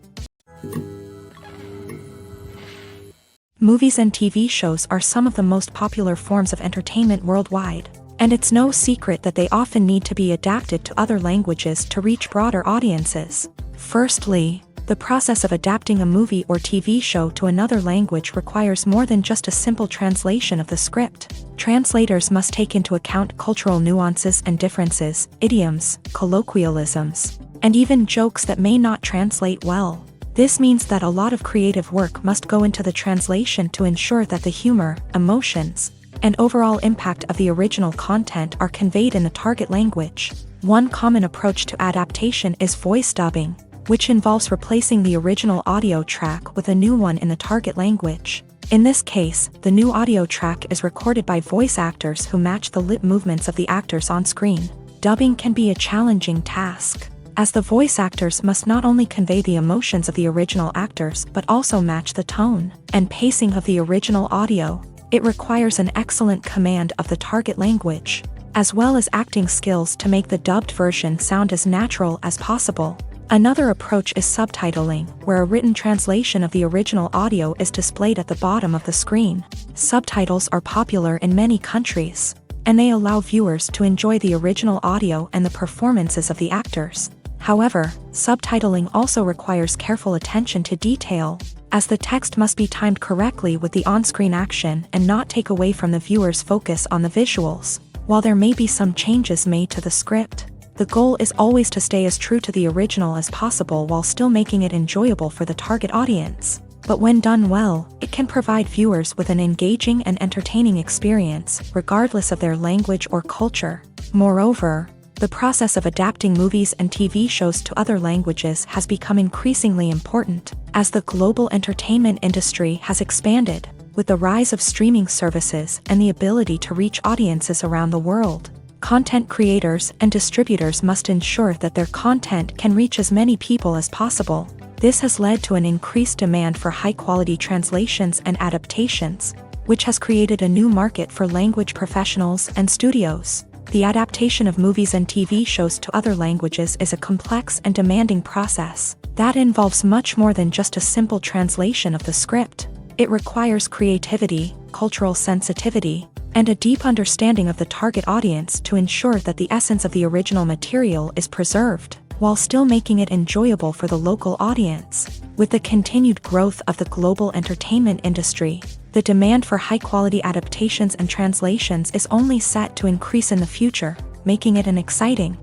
Movies and TV shows are some of the most popular forms of entertainment worldwide, and it's no secret that they often need to be adapted to other languages to reach broader audiences. Firstly, the process of adapting a movie or TV show to another language requires more than just a simple translation of the script. Translators must take into account cultural nuances and differences, idioms, colloquialisms, and even jokes that may not translate well. This means that a lot of creative work must go into the translation to ensure that the humor, emotions, and overall impact of the original content are conveyed in the target language. One common approach to adaptation is voice dubbing, which involves replacing the original audio track with a new one in the target language. In this case, the new audio track is recorded by voice actors who match the lip movements of the actors on screen. Dubbing can be a challenging task, as the voice actors must not only convey the emotions of the original actors but also match the tone and pacing of the original audio. It requires an excellent command of the target language, as well as acting skills to make the dubbed version sound as natural as possible. Another approach is subtitling, where a written translation of the original audio is displayed at the bottom of the screen. Subtitles are popular in many countries, and they allow viewers to enjoy the original audio and the performances of the actors. However, subtitling also requires careful attention to detail, as the text must be timed correctly with the on-screen action and not take away from the viewer's focus on the visuals. While there may be some changes made to the script, the goal is always to stay as true to the original as possible while still making it enjoyable for the target audience. But when done well, it can provide viewers with an engaging and entertaining experience, regardless of their language or culture. Moreover, the process of adapting movies and TV shows to other languages has become increasingly important, as the global entertainment industry has expanded, with the rise of streaming services and the ability to reach audiences around the world. Content creators and distributors must ensure that their content can reach as many people as possible. This has led to an increased demand for high-quality translations and adaptations, which has created a new market for language professionals and studios. The adaptation of movies and TV shows to other languages is a complex and demanding process that involves much more than just a simple translation of the script. It requires creativity, cultural sensitivity, and a deep understanding of the target audience to ensure that the essence of the original material is preserved, while still making it enjoyable for the local audience. With the continued growth of the global entertainment industry, the demand for high-quality adaptations and translations is only set to increase in the future, making it an exciting.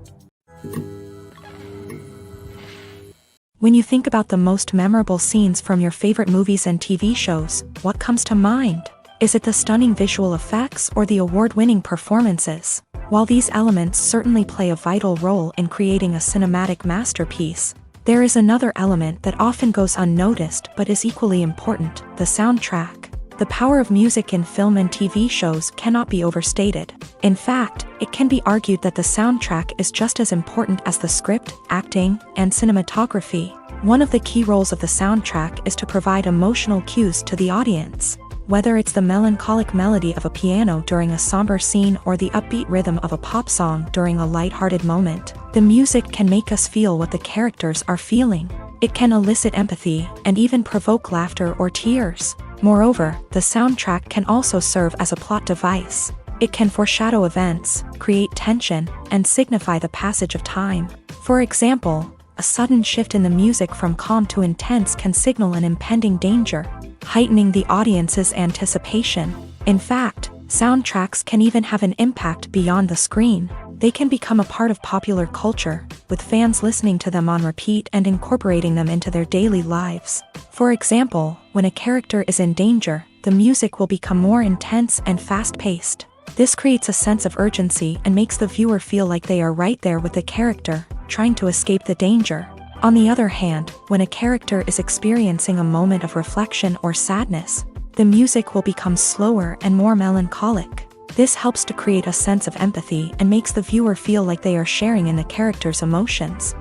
When you think about the most memorable scenes from your favorite movies and TV shows, what comes to mind? Is it the stunning visual effects or the award-winning performances? While these elements certainly play a vital role in creating a cinematic masterpiece, there is another element that often goes unnoticed but is equally important: the soundtrack. The power of music in film and TV shows cannot be overstated. In fact, it can be argued that the soundtrack is just as important as the script, acting, and cinematography. One of the key roles of the soundtrack is to provide emotional cues to the audience. Whether it's the melancholic melody of a piano during a somber scene or the upbeat rhythm of a pop song during a light-hearted moment, the music can make us feel what the characters are feeling. It can elicit empathy and even provoke laughter or tears. Moreover, the soundtrack can also serve as a plot device. It can foreshadow events, create tension, and signify the passage of time. For example, a sudden shift in the music from calm to intense can signal an impending danger, heightening the audience's anticipation. In fact, soundtracks can even have an impact beyond the screen. They can become a part of popular culture, with fans listening to them on repeat and incorporating them into their daily lives. For example, when a character is in danger, the music will become more intense and fast-paced. This creates a sense of urgency and makes the viewer feel like they are right there with the character, trying to escape the danger. On the other hand, when a character is experiencing a moment of reflection or sadness, the music will become slower and more melancholic. This helps to create a sense of empathy and makes the viewer feel like they are sharing in the character's emotions.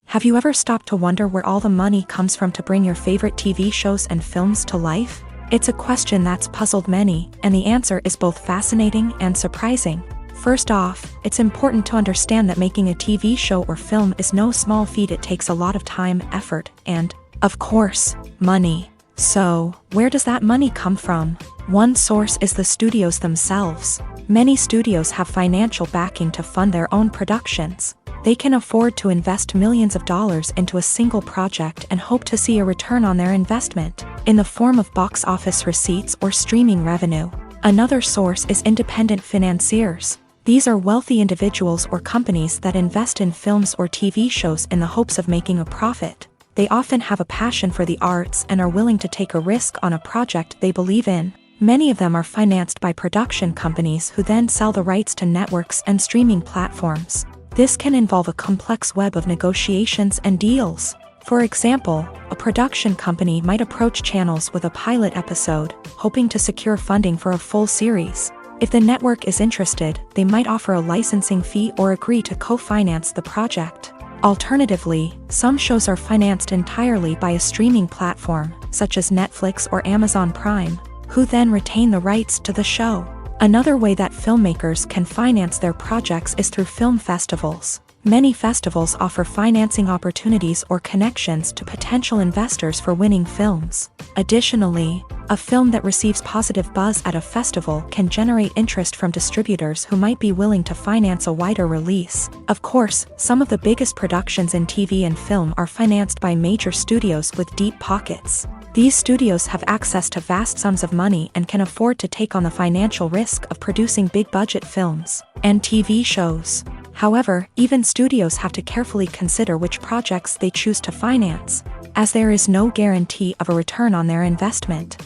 Have you ever stopped to wonder where all the money comes from to bring your favorite TV shows and films to life? It's a question that's puzzled many, and the answer is both fascinating and surprising. First off, it's important to understand that making a TV show or film is no small feat. It takes a lot of time, effort, and, of course, money. So, where does that money come from? One source is the studios themselves. Many studios have financial backing to fund their own productions. They can afford to invest millions of dollars into a single project and hope to see a return on their investment, in the form of box office receipts or streaming revenue. Another source is independent financiers. These are wealthy individuals or companies that invest in films or TV shows in the hopes of making a profit. They often have a passion for the arts and are willing to take a risk on a project they believe in. Many of them are financed by production companies who then sell the rights to networks and streaming platforms. This can involve a complex web of negotiations and deals. For example, a production company might approach channels with a pilot episode, hoping to secure funding for a full series. If the network is interested, they might offer a licensing fee or agree to co-finance the project. Alternatively, some shows are financed entirely by a streaming platform, such as Netflix or Amazon Prime, who then retain the rights to the show. Another way that filmmakers can finance their projects is through film festivals. Many festivals offer financing opportunities or connections to potential investors for winning films. Additionally, a film that receives positive buzz at a festival can generate interest from distributors who might be willing to finance a wider release. Of course, some of the biggest productions in TV and film are financed by major studios with deep pockets. These studios have access to vast sums of money and can afford to take on the financial risk of producing big-budget films and TV shows. However, even studios have to carefully consider which projects they choose to finance, as there is no guarantee of a return on their investment.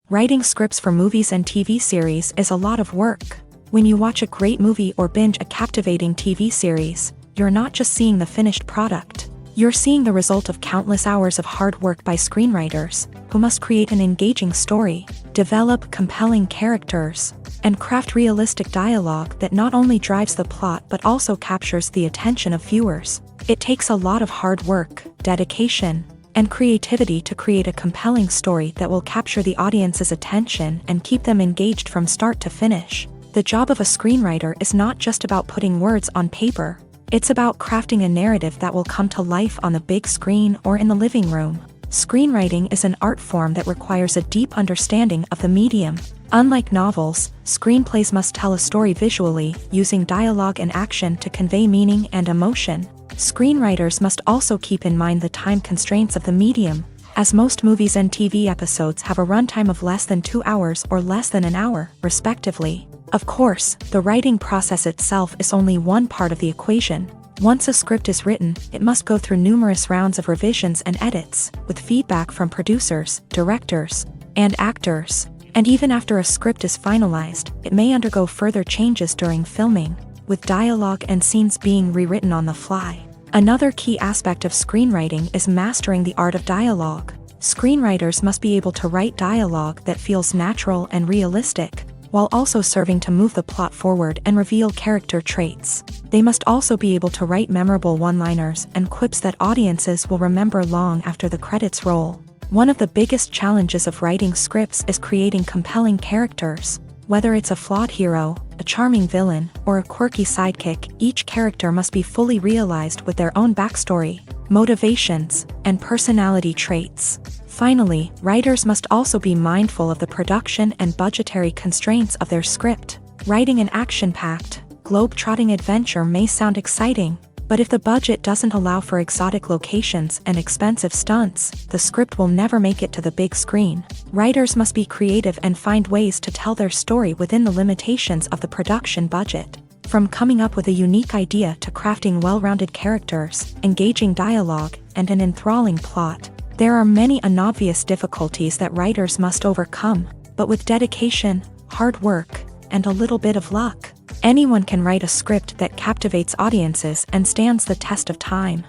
Writing scripts for movies and TV series is a lot of work. When you watch a great movie or binge a captivating TV series, you're not just seeing the finished product. You're seeing the result of countless hours of hard work by screenwriters, who must create an engaging story, develop compelling characters, and craft realistic dialogue that not only drives the plot but also captures the attention of viewers. It takes a lot of hard work, dedication, and creativity to create a compelling story that will capture the audience's attention and keep them engaged from start to finish. The job of a screenwriter is not just about putting words on paper. It's about crafting a narrative that will come to life on the big screen or in the living room. Screenwriting is an art form that requires a deep understanding of the medium. Unlike novels, screenplays must tell a story visually, using dialogue and action to convey meaning and emotion. Screenwriters must also keep in mind the time constraints of the medium, as most movies and TV episodes have a runtime of less than 2 hours or less than an hour, respectively. Of course, the writing process itself is only one part of the equation. Once a script is written, it must go through numerous rounds of revisions and edits, with feedback from producers, directors, and actors. And even after a script is finalized, it may undergo further changes during filming, with dialogue and scenes being rewritten on the fly. Another key aspect of screenwriting is mastering the art of dialogue. Screenwriters must be able to write dialogue that feels natural and realistic, while also serving to move the plot forward and reveal character traits. They must also be able to write memorable one-liners and quips that audiences will remember long after the credits roll. One of the biggest challenges of writing scripts is creating compelling characters. Whether it's a flawed hero, a charming villain, or a quirky sidekick, each character must be fully realized with their own backstory, motivations, and personality traits. Finally, writers must also be mindful of the production and budgetary constraints of their script. Writing an action-packed, globe-trotting adventure may sound exciting, but if the budget doesn't allow for exotic locations and expensive stunts, the script will never make it to the big screen. Writers must be creative and find ways to tell their story within the limitations of the production budget. From coming up with a unique idea to crafting well-rounded characters, engaging dialogue, and an enthralling plot, there are many unobvious difficulties that writers must overcome, but with dedication, hard work, and a little bit of luck, Anyone can write a script that captivates audiences and stands the test of time.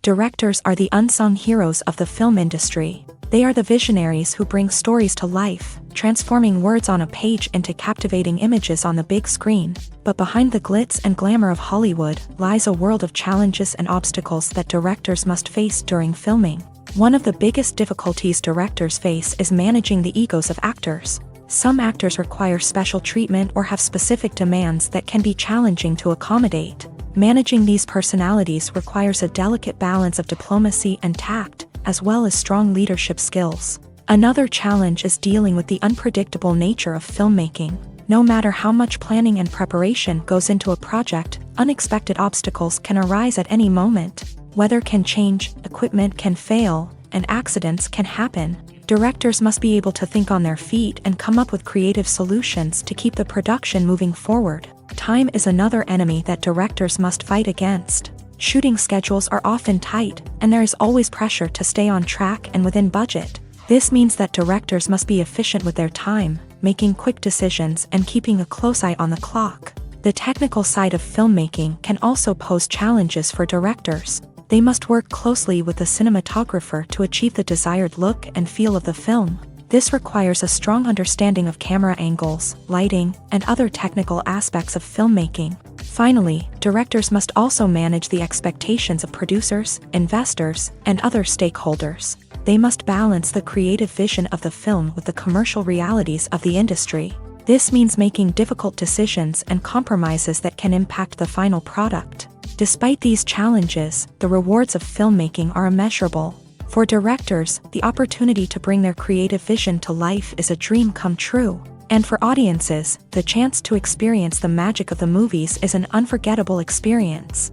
Directors are the unsung heroes of the film industry. They are the visionaries who bring stories to life, transforming words on a page into captivating images on the big screen. But behind the glitz and glamour of Hollywood lies a world of challenges and obstacles that directors must face during filming. One of the biggest difficulties directors face is managing the egos of actors. Some actors require special treatment or have specific demands that can be challenging to accommodate. Managing these personalities requires a delicate balance of diplomacy and tact, as well as strong leadership skills. Another challenge is dealing with the unpredictable nature of filmmaking. No matter how much planning and preparation goes into a project, unexpected obstacles can arise at any moment. Weather can change, equipment can fail, and accidents can happen. Directors must be able to think on their feet and come up with creative solutions to keep the production moving forward. Time is another enemy that directors must fight against. Shooting schedules are often tight, and there is always pressure to stay on track and within budget. This means that directors must be efficient with their time, making quick decisions and keeping a close eye on the clock. The technical side of filmmaking can also pose challenges for directors. They must work closely with the cinematographer to achieve the desired look and feel of the film. This requires a strong understanding of camera angles, lighting, and other technical aspects of filmmaking. Finally, directors must also manage the expectations of producers, investors, and other stakeholders. They must balance the creative vision of the film with the commercial realities of the industry. This means making difficult decisions and compromises that can impact the final product. Despite these challenges, the rewards of filmmaking are immeasurable. For directors, the opportunity to bring their creative vision to life is a dream come true. And for audiences, the chance to experience the magic of the movies is an unforgettable experience.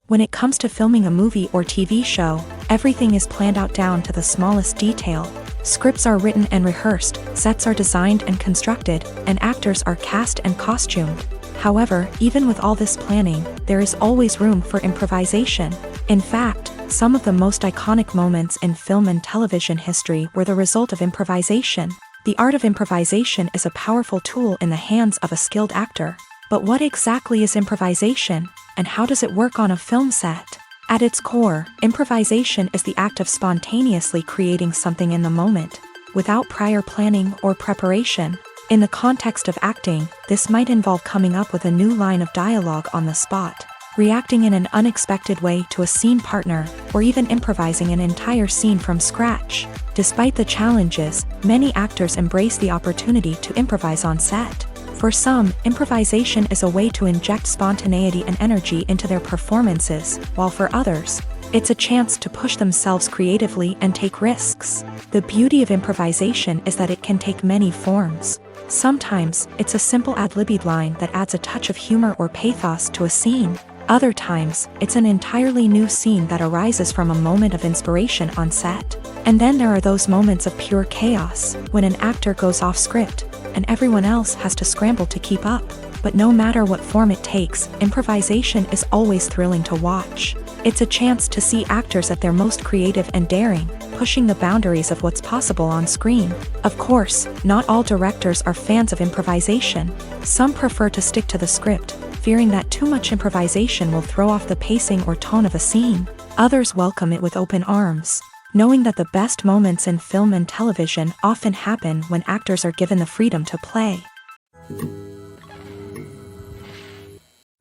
When it comes to filming a movie or TV show, everything is planned out down to the smallest detail. Scripts are written and rehearsed, sets are designed and constructed, and actors are cast and costumed. However, even with all this planning, there is always room for improvisation. In fact, some of the most iconic moments in film and television history were the result of improvisation. The art of improvisation is a powerful tool in the hands of a skilled actor. But what exactly is improvisation, and how does it work on a film set? At its core, improvisation is the act of spontaneously creating something in the moment, without prior planning or preparation. In the context of acting, this might involve coming up with a new line of dialogue on the spot, reacting in an unexpected way to a scene partner, or even improvising an entire scene from scratch. Despite the challenges, many actors embrace the opportunity to improvise on set. For some, improvisation is a way to inject spontaneity and energy into their performances, while for others, it's a chance to push themselves creatively and take risks. The beauty of improvisation is that it can take many forms. Sometimes, it's a simple ad-libbed line that adds a touch of humor or pathos to a scene. Other times, it's an entirely new scene that arises from a moment of inspiration on set. And then there are those moments of pure chaos, when an actor goes off script, and everyone else has to scramble to keep up. But no matter what form it takes, improvisation is always thrilling to watch. It's a chance to see actors at their most creative and daring, pushing the boundaries of what's possible on screen. Of course, not all directors are fans of improvisation. Some prefer to stick to the script, fearing that too much improvisation will throw off the pacing or tone of a scene. Others welcome it with open arms, knowing that the best moments in film and television often happen when actors are given the freedom to play.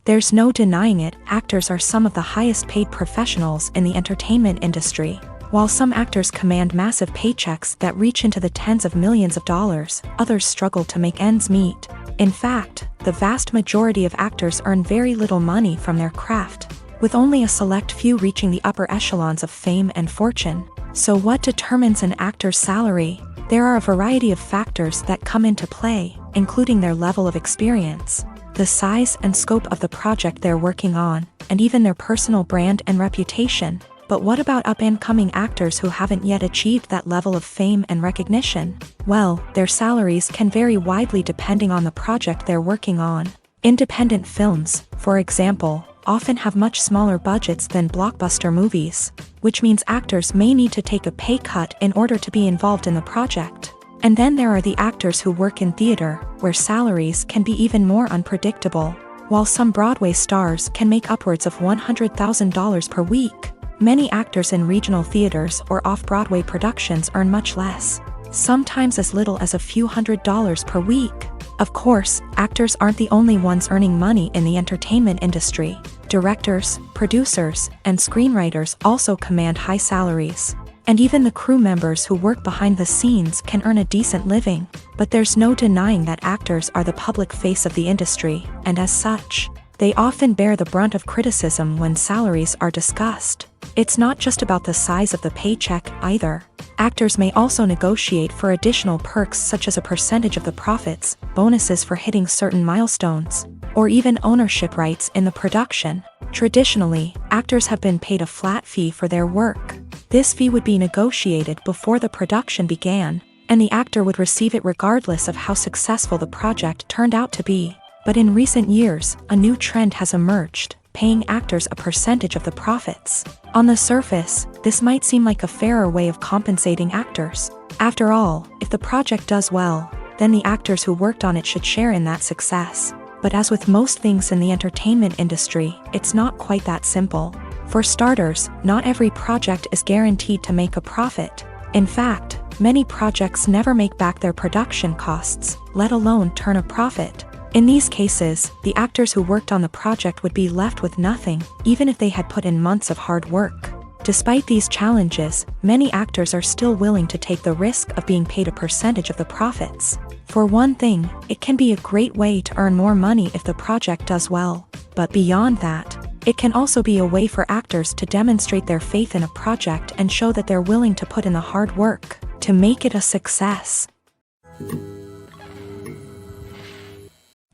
There's no denying it, actors are some of the highest paid professionals in the entertainment industry. While some actors command massive paychecks that reach into the tens of millions of dollars, others struggle to make ends meet. In fact, the vast majority of actors earn very little money from their craft, with only a select few reaching the upper echelons of fame and fortune. So what determines an actor's salary? There are a variety of factors that come into play, including their level of experience, the size and scope of the project they're working on, and even their personal brand and reputation. But what about up-and-coming actors who haven't yet achieved that level of fame and recognition? Well, their salaries can vary widely depending on the project they're working on. Independent films, for example, often have much smaller budgets than blockbuster movies. which means actors may need to take a pay cut in order to be involved in the project. And then there are the actors who work in theater, where salaries can be even more unpredictable. While some Broadway stars can make upwards of $100,000 per week, many actors in regional theaters or off-Broadway productions earn much less, sometimes as little as a few $100s per week. Of course, actors aren't the only ones earning money in the entertainment industry. Directors, producers, and screenwriters also command high salaries. And even the crew members who work behind the scenes can earn a decent living. But there's no denying that actors are the public face of the industry, and as such, they often bear the brunt of criticism when salaries are discussed. It's not just about the size of the paycheck either. Actors may also negotiate for additional perks such as a percentage of the profits, bonuses for hitting certain milestones, or even ownership rights in the production. Traditionally, actors have been paid a flat fee for their work. This fee would be negotiated before the production began, and the actor would receive it regardless of how successful the project turned out to be. But in recent years, a new trend has emerged, paying actors a percentage of the profits. On the surface, this might seem like a fairer way of compensating actors. After all, if the project does well, then the actors who worked on it should share in that success. But as with most things in the entertainment industry, it's not quite that simple. For starters, not every project is guaranteed to make a profit. In fact, many projects never make back their production costs, let alone turn a profit. In these cases, the actors who worked on the project would be left with nothing, even if they had put in months of hard work. Despite these challenges, many actors are still willing to take the risk of being paid a percentage of the profits. For one thing, it can be a great way to earn more money if the project does well. But beyond that, it can also be a way for actors to demonstrate their faith in a project and show that they're willing to put in the hard work to make it a success.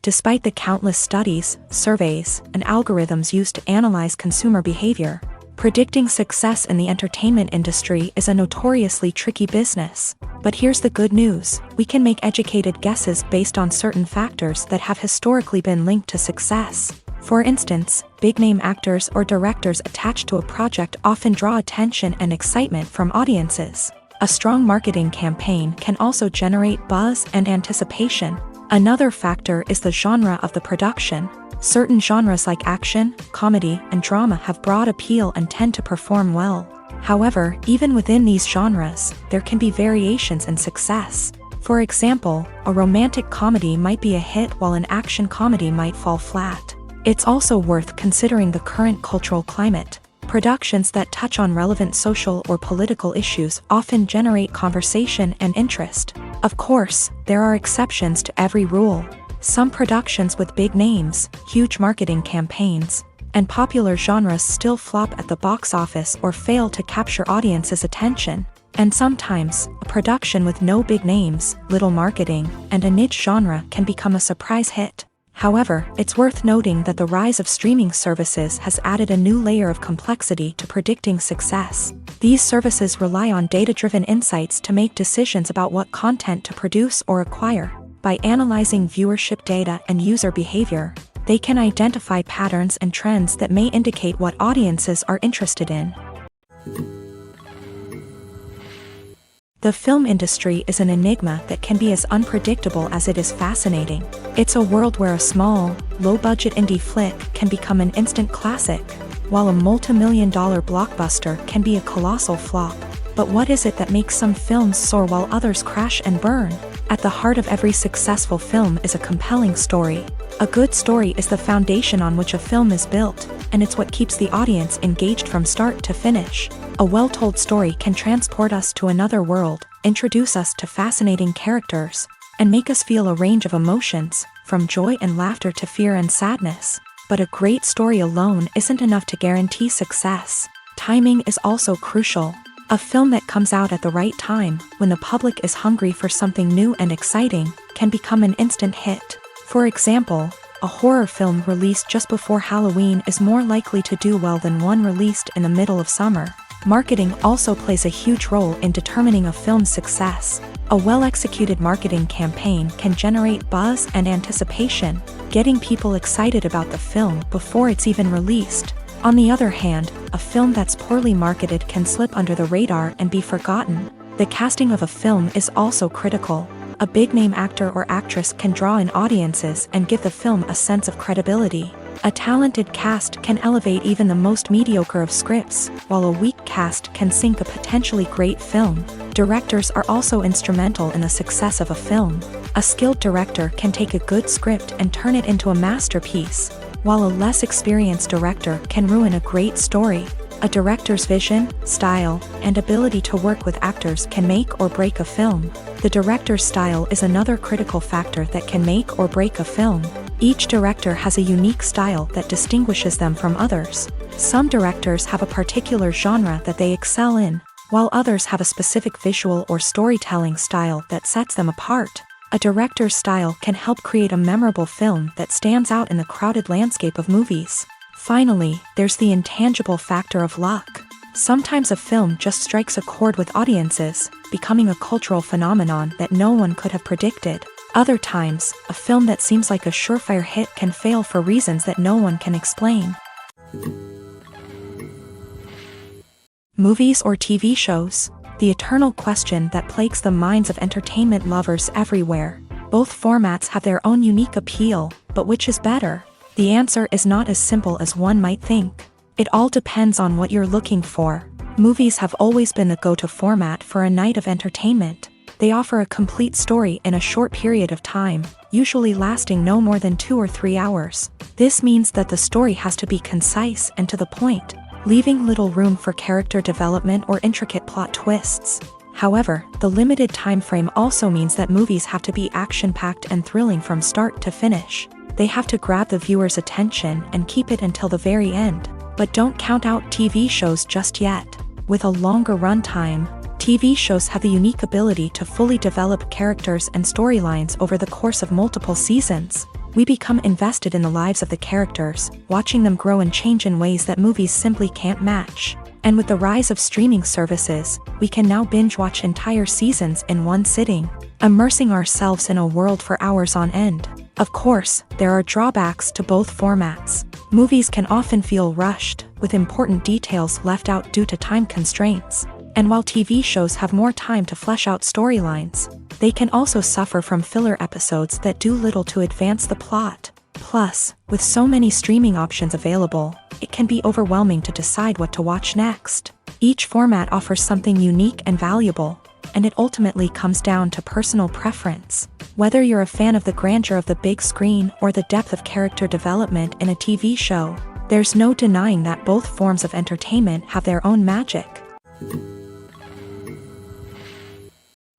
Despite the countless studies, surveys, and algorithms used to analyze consumer behavior, predicting success in the entertainment industry is a notoriously tricky business. But here's the good news: we can make educated guesses based on certain factors that have historically been linked to success. For instance, big-name actors or directors attached to a project often draw attention and excitement from audiences. A strong marketing campaign can also generate buzz and anticipation. Another factor is the genre of the production. Certain genres like action, comedy, and drama have broad appeal and tend to perform well. However, even within these genres, there can be variations in success. For example, a romantic comedy might be a hit while an action comedy might fall flat. It's also worth considering the current cultural climate. Productions that touch on relevant social or political issues often generate conversation and interest. Of course, there are exceptions to every rule. Some productions with big names, huge marketing campaigns, and popular genres still flop at the box office or fail to capture audiences' attention. And sometimes, a production with no big names, little marketing, and a niche genre can become a surprise hit. However, it's worth noting that the rise of streaming services has added a new layer of complexity to predicting success. These services rely on data-driven insights to make decisions about what content to produce or acquire. By analyzing viewership data and user behavior, they can identify patterns and trends that may indicate what audiences are interested in. The film industry is an enigma that can be as unpredictable as it is fascinating. It's a world where a small, low-budget indie flick can become an instant classic, while a multi-million-dollar blockbuster can be a colossal flop. But what is it that makes some films soar while others crash and burn? At the heart of every successful film is a compelling story. A good story is the foundation on which a film is built, and it's what keeps the audience engaged from start to finish. A well-told story can transport us to another world, introduce us to fascinating characters, and make us feel a range of emotions, from joy and laughter to fear and sadness. But a great story alone isn't enough to guarantee success. Timing is also crucial. A film that comes out at the right time, when the public is hungry for something new and exciting, can become an instant hit. For example, a horror film released just before Halloween is more likely to do well than one released in the middle of summer. Marketing also plays a huge role in determining a film's success. A well-executed marketing campaign can generate buzz and anticipation, getting people excited about the film before it's even released. On the other hand, a film that's poorly marketed can slip under the radar and be forgotten. The casting of a film is also critical. A big-name actor or actress can draw in audiences and give the film a sense of credibility. A talented cast can elevate even the most mediocre of scripts, while a weak cast can sink a potentially great film. Directors are also instrumental in the success of a film. A skilled director can take a good script and turn it into a masterpiece, while a less experienced director can ruin a great story. A director's vision, style, and ability to work with actors can make or break a film. The director's style is another critical factor that can make or break a film. Each director has a unique style that distinguishes them from others. Some directors have a particular genre that they excel in, while others have a specific visual or storytelling style that sets them apart. A director's style can help create a memorable film that stands out in the crowded landscape of movies. Finally, there's the intangible factor of luck. Sometimes a film just strikes a chord with audiences, becoming a cultural phenomenon that no one could have predicted. Other times, a film that seems like a surefire hit can fail for reasons that no one can explain. Movies or TV shows? The eternal question that plagues the minds of entertainment lovers everywhere. Both formats have their own unique appeal, but which is better? The answer is not as simple as one might think. It all depends on what you're looking for. Movies have always been the go-to format for a night of entertainment. They offer a complete story in a short period of time, usually lasting no more than 2 or 3 hours. This means that the story has to be concise and to the point, leaving little room for character development or intricate plot twists. However, the limited time frame also means that movies have to be action-packed and thrilling from start to finish. They have to grab the viewer's attention and keep it until the very end. But don't count out TV shows just yet. With a longer runtime, TV shows have the unique ability to fully develop characters and storylines over the course of multiple seasons. We become invested in the lives of the characters, watching them grow and change in ways that movies simply can't match. And with the rise of streaming services, we can now binge-watch entire seasons in one sitting, immersing ourselves in a world for hours on end. Of course, there are drawbacks to both formats. Movies can often feel rushed, with important details left out due to time constraints. And while TV shows have more time to flesh out storylines, they can also suffer from filler episodes that do little to advance the plot. Plus, with so many streaming options available, it can be overwhelming to decide what to watch next. Each format offers something unique and valuable, and it ultimately comes down to personal preference. Whether you're a fan of the grandeur of the big screen or the depth of character development in a TV show, there's no denying that both forms of entertainment have their own magic.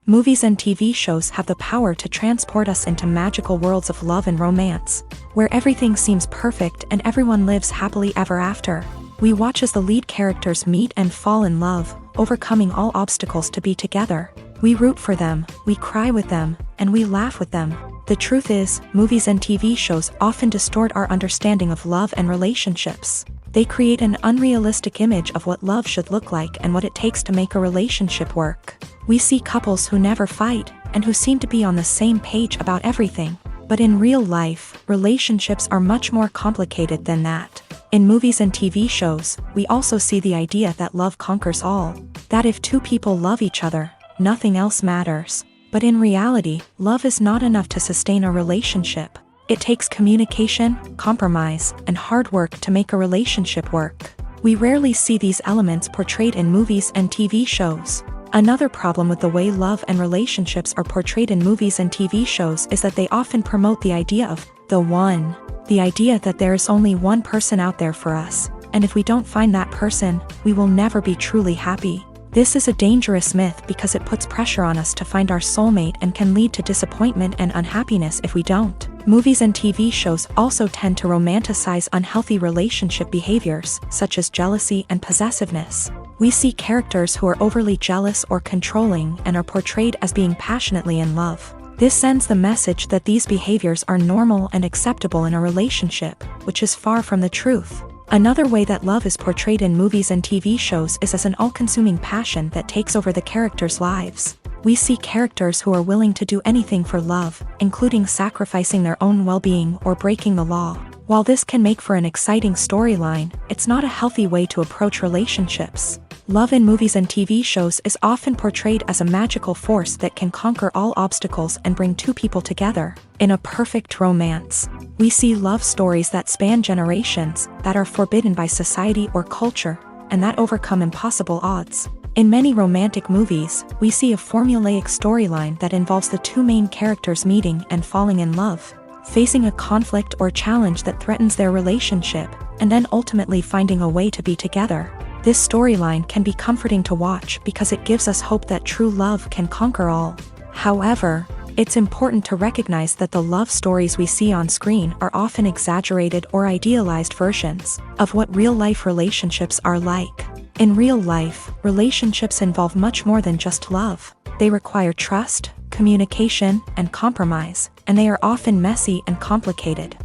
Movies and TV shows have the power to transport us into magical worlds of love and romance, where everything seems perfect and everyone lives happily ever after. We watch as the lead characters meet and fall in love, overcoming all obstacles to be together. We root for them, we cry with them, and we laugh with them. The truth is, movies and TV shows often distort our understanding of love and relationships. They create an unrealistic image of what love should look like and what it takes to make a relationship work. We see couples who never fight, and who seem to be on the same page about everything. But in real life, relationships are much more complicated than that. In movies and TV shows, we also see the idea that love conquers all. That if two people love each other, nothing else matters. But in reality, love is not enough to sustain a relationship. It takes communication, compromise, and hard work to make a relationship work. We rarely see these elements portrayed in movies and TV shows. Another problem with the way love and relationships are portrayed in movies and TV shows is that they often promote the idea of the one. The idea that there is only one person out there for us, and if we don't find that person, we will never be truly happy. This is a dangerous myth because it puts pressure on us to find our soulmate and can lead to disappointment and unhappiness if we don't. Movies and TV shows also tend to romanticize unhealthy relationship behaviors, such as jealousy and possessiveness. We see characters who are overly jealous or controlling and are portrayed as being passionately in love. This sends the message that these behaviors are normal and acceptable in a relationship, which is far from the truth. Another way that love is portrayed in movies and TV shows is as an all-consuming passion that takes over the characters' lives. We see characters who are willing to do anything for love, including sacrificing their own well-being or breaking the law. While this can make for an exciting storyline, it's not a healthy way to approach relationships. Love in movies and TV shows is often portrayed as a magical force that can conquer all obstacles and bring two people together. In a perfect romance, we see love stories that span generations, that are forbidden by society or culture, and that overcome impossible odds. In many romantic movies, we see a formulaic storyline that involves the two main characters meeting and falling in love, facing a conflict or challenge that threatens their relationship, and then ultimately finding a way to be together. This storyline can be comforting to watch because it gives us hope that true love can conquer all. However, it's important to recognize that the love stories we see on screen are often exaggerated or idealized versions of what real-life relationships are like. In real life, relationships involve much more than just love. They require trust, communication, and compromise, and they are often messy and complicated.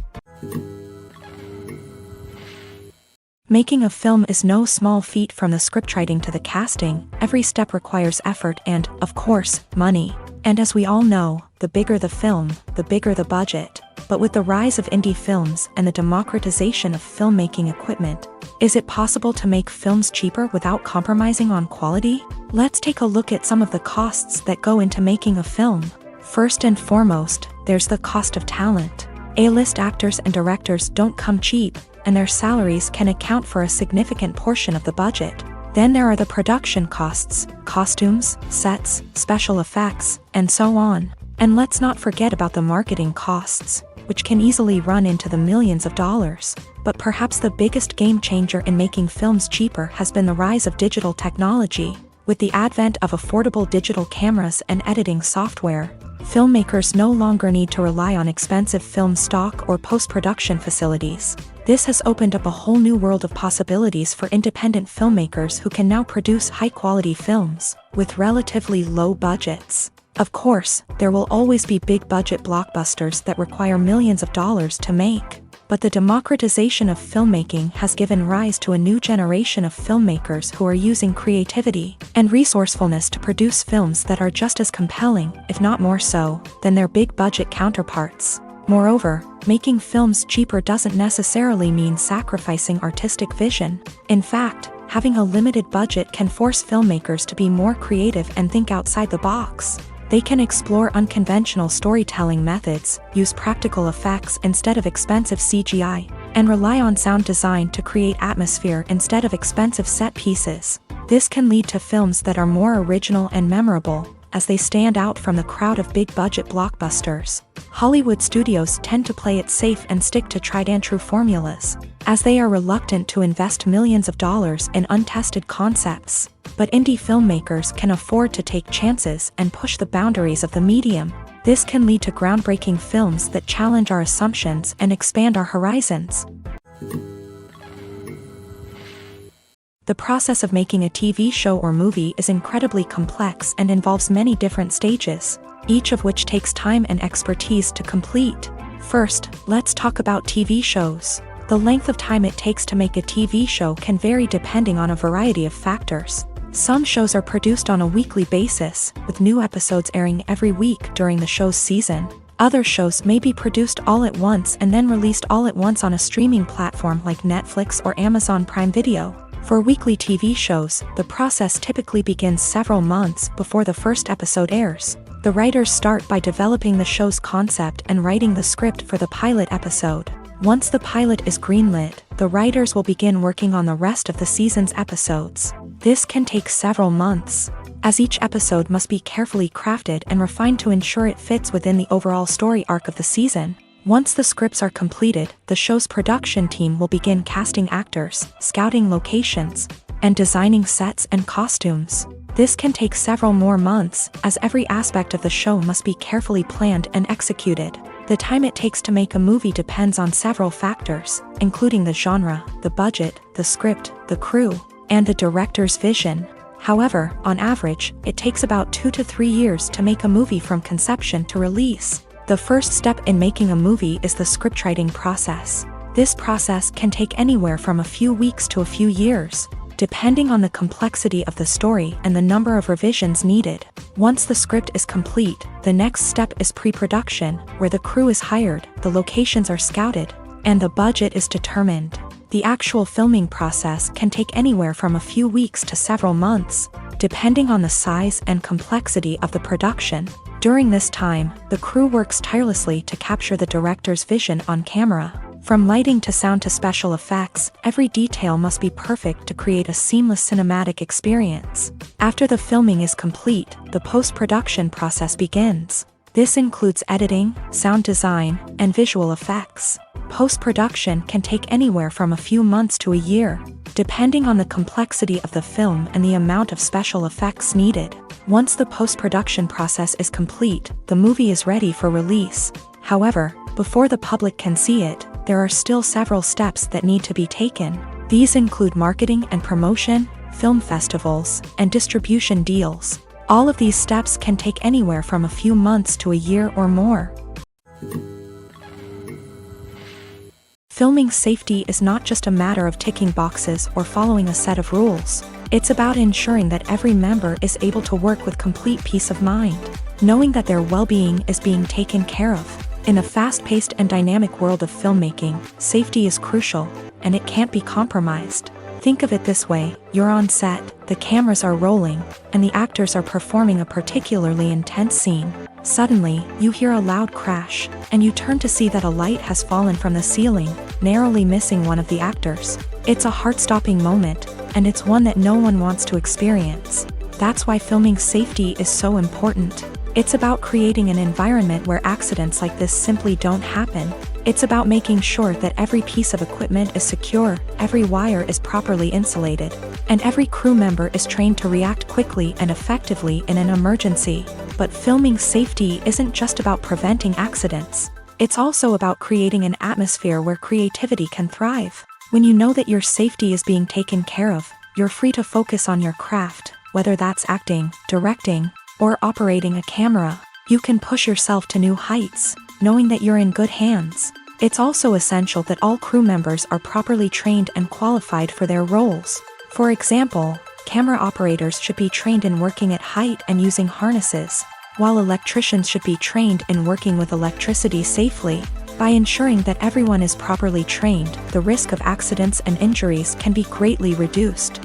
Making a film is no small feat. From the scriptwriting to the casting, every step requires effort and, of course, money. And as we all know, the bigger the film, the bigger the budget. But with the rise of indie films and the democratization of filmmaking equipment, is it possible to make films cheaper without compromising on quality? Let's take a look at some of the costs that go into making a film. First and foremost, there's the cost of talent. A-list actors and directors don't come cheap, and their salaries can account for a significant portion of the budget. Then there are the production costs, costumes, sets, special effects, and so on. And let's not forget about the marketing costs, which can easily run into the millions of dollars. But perhaps the biggest game changer in making films cheaper has been the rise of digital technology. With the advent of affordable digital cameras and editing software, filmmakers no longer need to rely on expensive film stock or post-production facilities. This has opened up a whole new world of possibilities for independent filmmakers who can now produce high-quality films with relatively low budgets. Of course, there will always be big-budget blockbusters that require millions of dollars to make. But the democratization of filmmaking has given rise to a new generation of filmmakers who are using creativity and resourcefulness to produce films that are just as compelling, if not more so, than their big-budget counterparts. Moreover, making films cheaper doesn't necessarily mean sacrificing artistic vision. In fact, having a limited budget can force filmmakers to be more creative and think outside the box. They can explore unconventional storytelling methods, use practical effects instead of expensive CGI, and rely on sound design to create atmosphere instead of expensive set pieces. This can lead to films that are more original and memorable, as they stand out from the crowd of big-budget blockbusters. Hollywood studios tend to play it safe and stick to tried-and-true formulas, as they are reluctant to invest millions of dollars in untested concepts. But indie filmmakers can afford to take chances and push the boundaries of the medium. This can lead to groundbreaking films that challenge our assumptions and expand our horizons. The process of making a TV show or movie is incredibly complex and involves many different stages, each of which takes time and expertise to complete. First, let's talk about TV shows. The length of time it takes to make a TV show can vary depending on a variety of factors. Some shows are produced on a weekly basis, with new episodes airing every week during the show's season. Other shows may be produced all at once and then released all at once on a streaming platform like Netflix or Amazon Prime Video. For weekly TV shows, the process typically begins several months before the first episode airs. The writers start by developing the show's concept and writing the script for the pilot episode. Once the pilot is greenlit, the writers will begin working on the rest of the season's episodes. This can take several months, as each episode must be carefully crafted and refined to ensure it fits within the overall story arc of the season. Once the scripts are completed, the show's production team will begin casting actors, scouting locations, and designing sets and costumes. This can take several more months, as every aspect of the show must be carefully planned and executed. The time it takes to make a movie depends on several factors, including the genre, the budget, the script, the crew, and the director's vision. However, on average, it takes about 2 to 3 years to make a movie from conception to release. The first step in making a movie is the scriptwriting process. This process can take anywhere from a few weeks to a few years, depending on the complexity of the story and the number of revisions needed. Once the script is complete, the next step is pre-production, where the crew is hired, the locations are scouted, and the budget is determined. The actual filming process can take anywhere from a few weeks to several months, depending on the size and complexity of the production. During this time, the crew works tirelessly to capture the director's vision on camera. From lighting to sound to special effects, every detail must be perfect to create a seamless cinematic experience. After the filming is complete, the post-production process begins. This includes editing, sound design, and visual effects. Post-production can take anywhere from a few months to a year, depending on the complexity of the film and the amount of special effects needed. Once the post-production process is complete, the movie is ready for release. However, before the public can see it, there are still several steps that need to be taken. These include marketing and promotion, film festivals, and distribution deals. All of these steps can take anywhere from a few months to a year or more. Filming safety is not just a matter of ticking boxes or following a set of rules. It's about ensuring that every member is able to work with complete peace of mind, knowing that their well-being is being taken care of. In a fast-paced and dynamic world of filmmaking, safety is crucial, and it can't be compromised. Think of it this way: you're on set, the cameras are rolling, and the actors are performing a particularly intense scene. Suddenly, you hear a loud crash, and you turn to see that a light has fallen from the ceiling, narrowly missing one of the actors. It's a heart-stopping moment, and it's one that no one wants to experience. That's why filming safety is so important. It's about creating an environment where accidents like this simply don't happen. It's about making sure that every piece of equipment is secure, every wire is properly insulated, and every crew member is trained to react quickly and effectively in an emergency. But filming safety isn't just about preventing accidents. It's also about creating an atmosphere where creativity can thrive. When you know that your safety is being taken care of, you're free to focus on your craft, whether that's acting, directing, or operating a camera. You can push yourself to new heights, knowing that you're in good hands. It's also essential that all crew members are properly trained and qualified for their roles. For example, camera operators should be trained in working at height and using harnesses, while electricians should be trained in working with electricity safely. By ensuring that everyone is properly trained, the risk of accidents and injuries can be greatly reduced.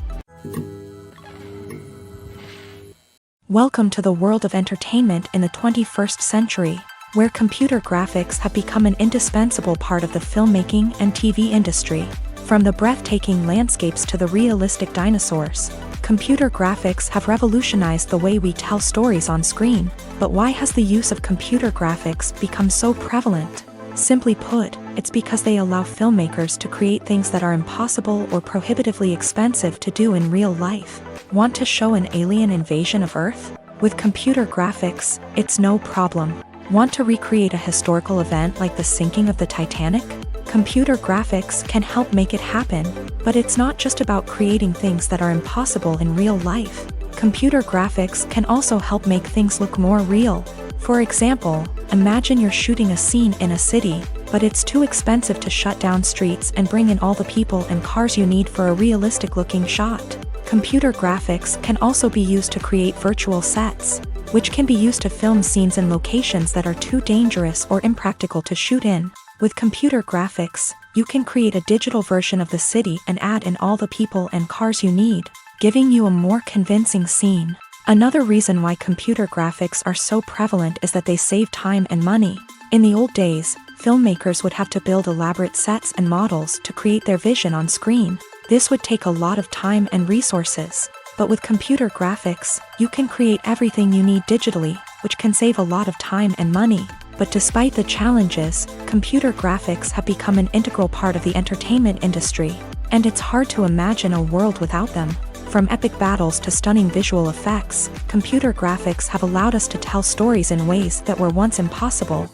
Welcome to the world of entertainment in the 21st century, where computer graphics have become an indispensable part of the filmmaking and TV industry. From the breathtaking landscapes to the realistic dinosaurs, computer graphics have revolutionized the way we tell stories on screen. But why has the use of computer graphics become so prevalent? Simply put, it's because they allow filmmakers to create things that are impossible or prohibitively expensive to do in real life. Want to show an alien invasion of Earth? With computer graphics, it's no problem. Want to recreate a historical event like the sinking of the Titanic? Computer graphics can help make it happen. But it's not just about creating things that are impossible in real life. Computer graphics can also help make things look more real. For example, imagine you're shooting a scene in a city, but it's too expensive to shut down streets and bring in all the people and cars you need for a realistic-looking shot. Computer graphics can also be used to create virtual sets, which can be used to film scenes in locations that are too dangerous or impractical to shoot in. With computer graphics, you can create a digital version of the city and add in all the people and cars you need, giving you a more convincing scene. Another reason why computer graphics are so prevalent is that they save time and money. In the old days, filmmakers would have to build elaborate sets and models to create their vision on screen. This would take a lot of time and resources. But with computer graphics, you can create everything you need digitally, which can save a lot of time and money. But despite the challenges, computer graphics have become an integral part of the entertainment industry, and it's hard to imagine a world without them. From epic battles to stunning visual effects, computer graphics have allowed us to tell stories in ways that were once impossible.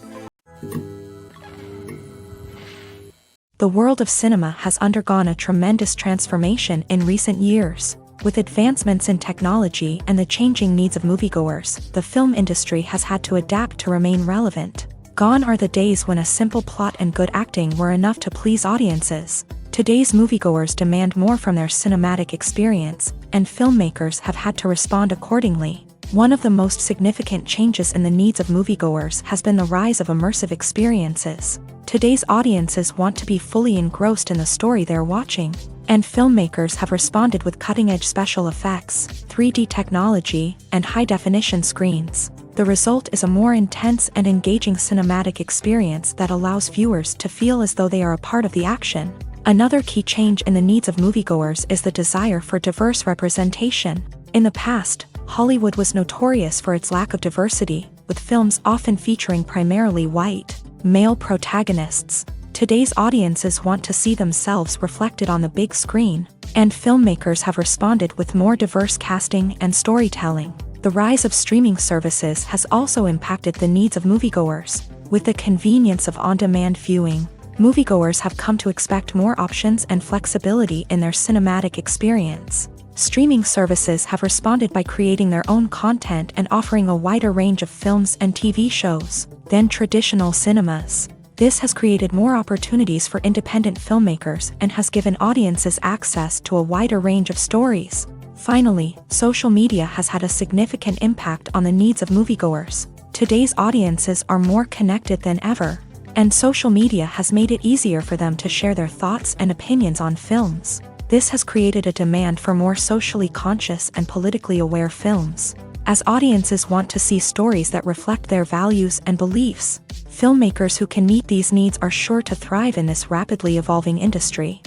The world of cinema has undergone a tremendous transformation in recent years. With advancements in technology and the changing needs of moviegoers, the film industry has had to adapt to remain relevant. Gone are the days when a simple plot and good acting were enough to please audiences. Today's moviegoers demand more from their cinematic experience, and filmmakers have had to respond accordingly. One of the most significant changes in the needs of moviegoers has been the rise of immersive experiences. Today's audiences want to be fully engrossed in the story they're watching, and filmmakers have responded with cutting-edge special effects, 3D technology, and high-definition screens. The result is a more intense and engaging cinematic experience that allows viewers to feel as though they are a part of the action. Another key change in the needs of moviegoers is the desire for diverse representation. In the past, Hollywood was notorious for its lack of diversity, with films often featuring primarily white, male protagonists. Today's audiences want to see themselves reflected on the big screen, and filmmakers have responded with more diverse casting and storytelling. The rise of streaming services has also impacted the needs of moviegoers. With the convenience of on-demand viewing, moviegoers have come to expect more options and flexibility in their cinematic experience. Streaming services have responded by creating their own content and offering a wider range of films and TV shows than traditional cinemas. This has created more opportunities for independent filmmakers and has given audiences access to a wider range of stories. Finally, social media has had a significant impact on the needs of moviegoers. Today's audiences are more connected than ever, and social media has made it easier for them to share their thoughts and opinions on films. This has created a demand for more socially conscious and politically aware films. As audiences want to see stories that reflect their values and beliefs, filmmakers who can meet these needs are sure to thrive in this rapidly evolving industry.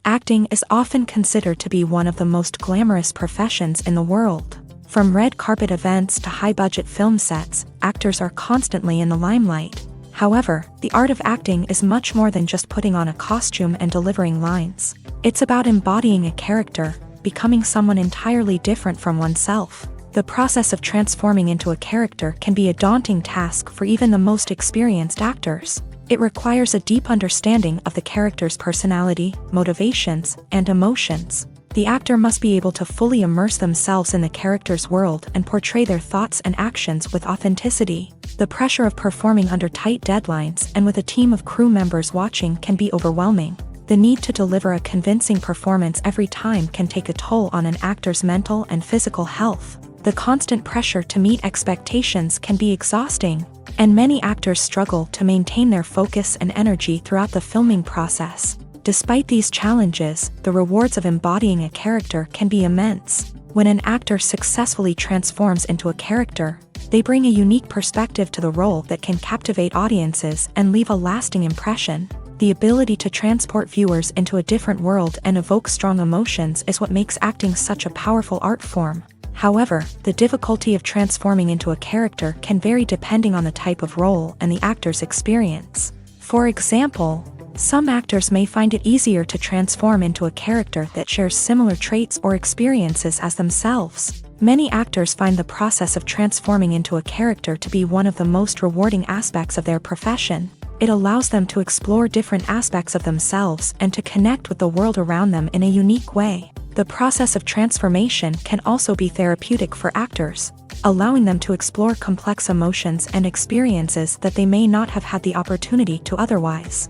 Acting is often considered to be one of the most glamorous professions in the world. From red carpet events to high-budget film sets, actors are constantly in the limelight. However, the art of acting is much more than just putting on a costume and delivering lines. It's about embodying a character, becoming someone entirely different from oneself. The process of transforming into a character can be a daunting task for even the most experienced actors. It requires a deep understanding of the character's personality, motivations, and emotions. The actor must be able to fully immerse themselves in the character's world and portray their thoughts and actions with authenticity. The pressure of performing under tight deadlines and with a team of crew members watching can be overwhelming. The need to deliver a convincing performance every time can take a toll on an actor's mental and physical health. The constant pressure to meet expectations can be exhausting, and many actors struggle to maintain their focus and energy throughout the filming process. Despite these challenges, the rewards of embodying a character can be immense. When an actor successfully transforms into a character, they bring a unique perspective to the role that can captivate audiences and leave a lasting impression. The ability to transport viewers into a different world and evoke strong emotions is what makes acting such a powerful art form. However, the difficulty of transforming into a character can vary depending on the type of role and the actor's experience. For example, some actors may find it easier to transform into a character that shares similar traits or experiences as themselves. Many actors find the process of transforming into a character to be one of the most rewarding aspects of their profession. It allows them to explore different aspects of themselves and to connect with the world around them in a unique way. The process of transformation can also be therapeutic for actors, allowing them to explore complex emotions and experiences that they may not have had the opportunity to otherwise.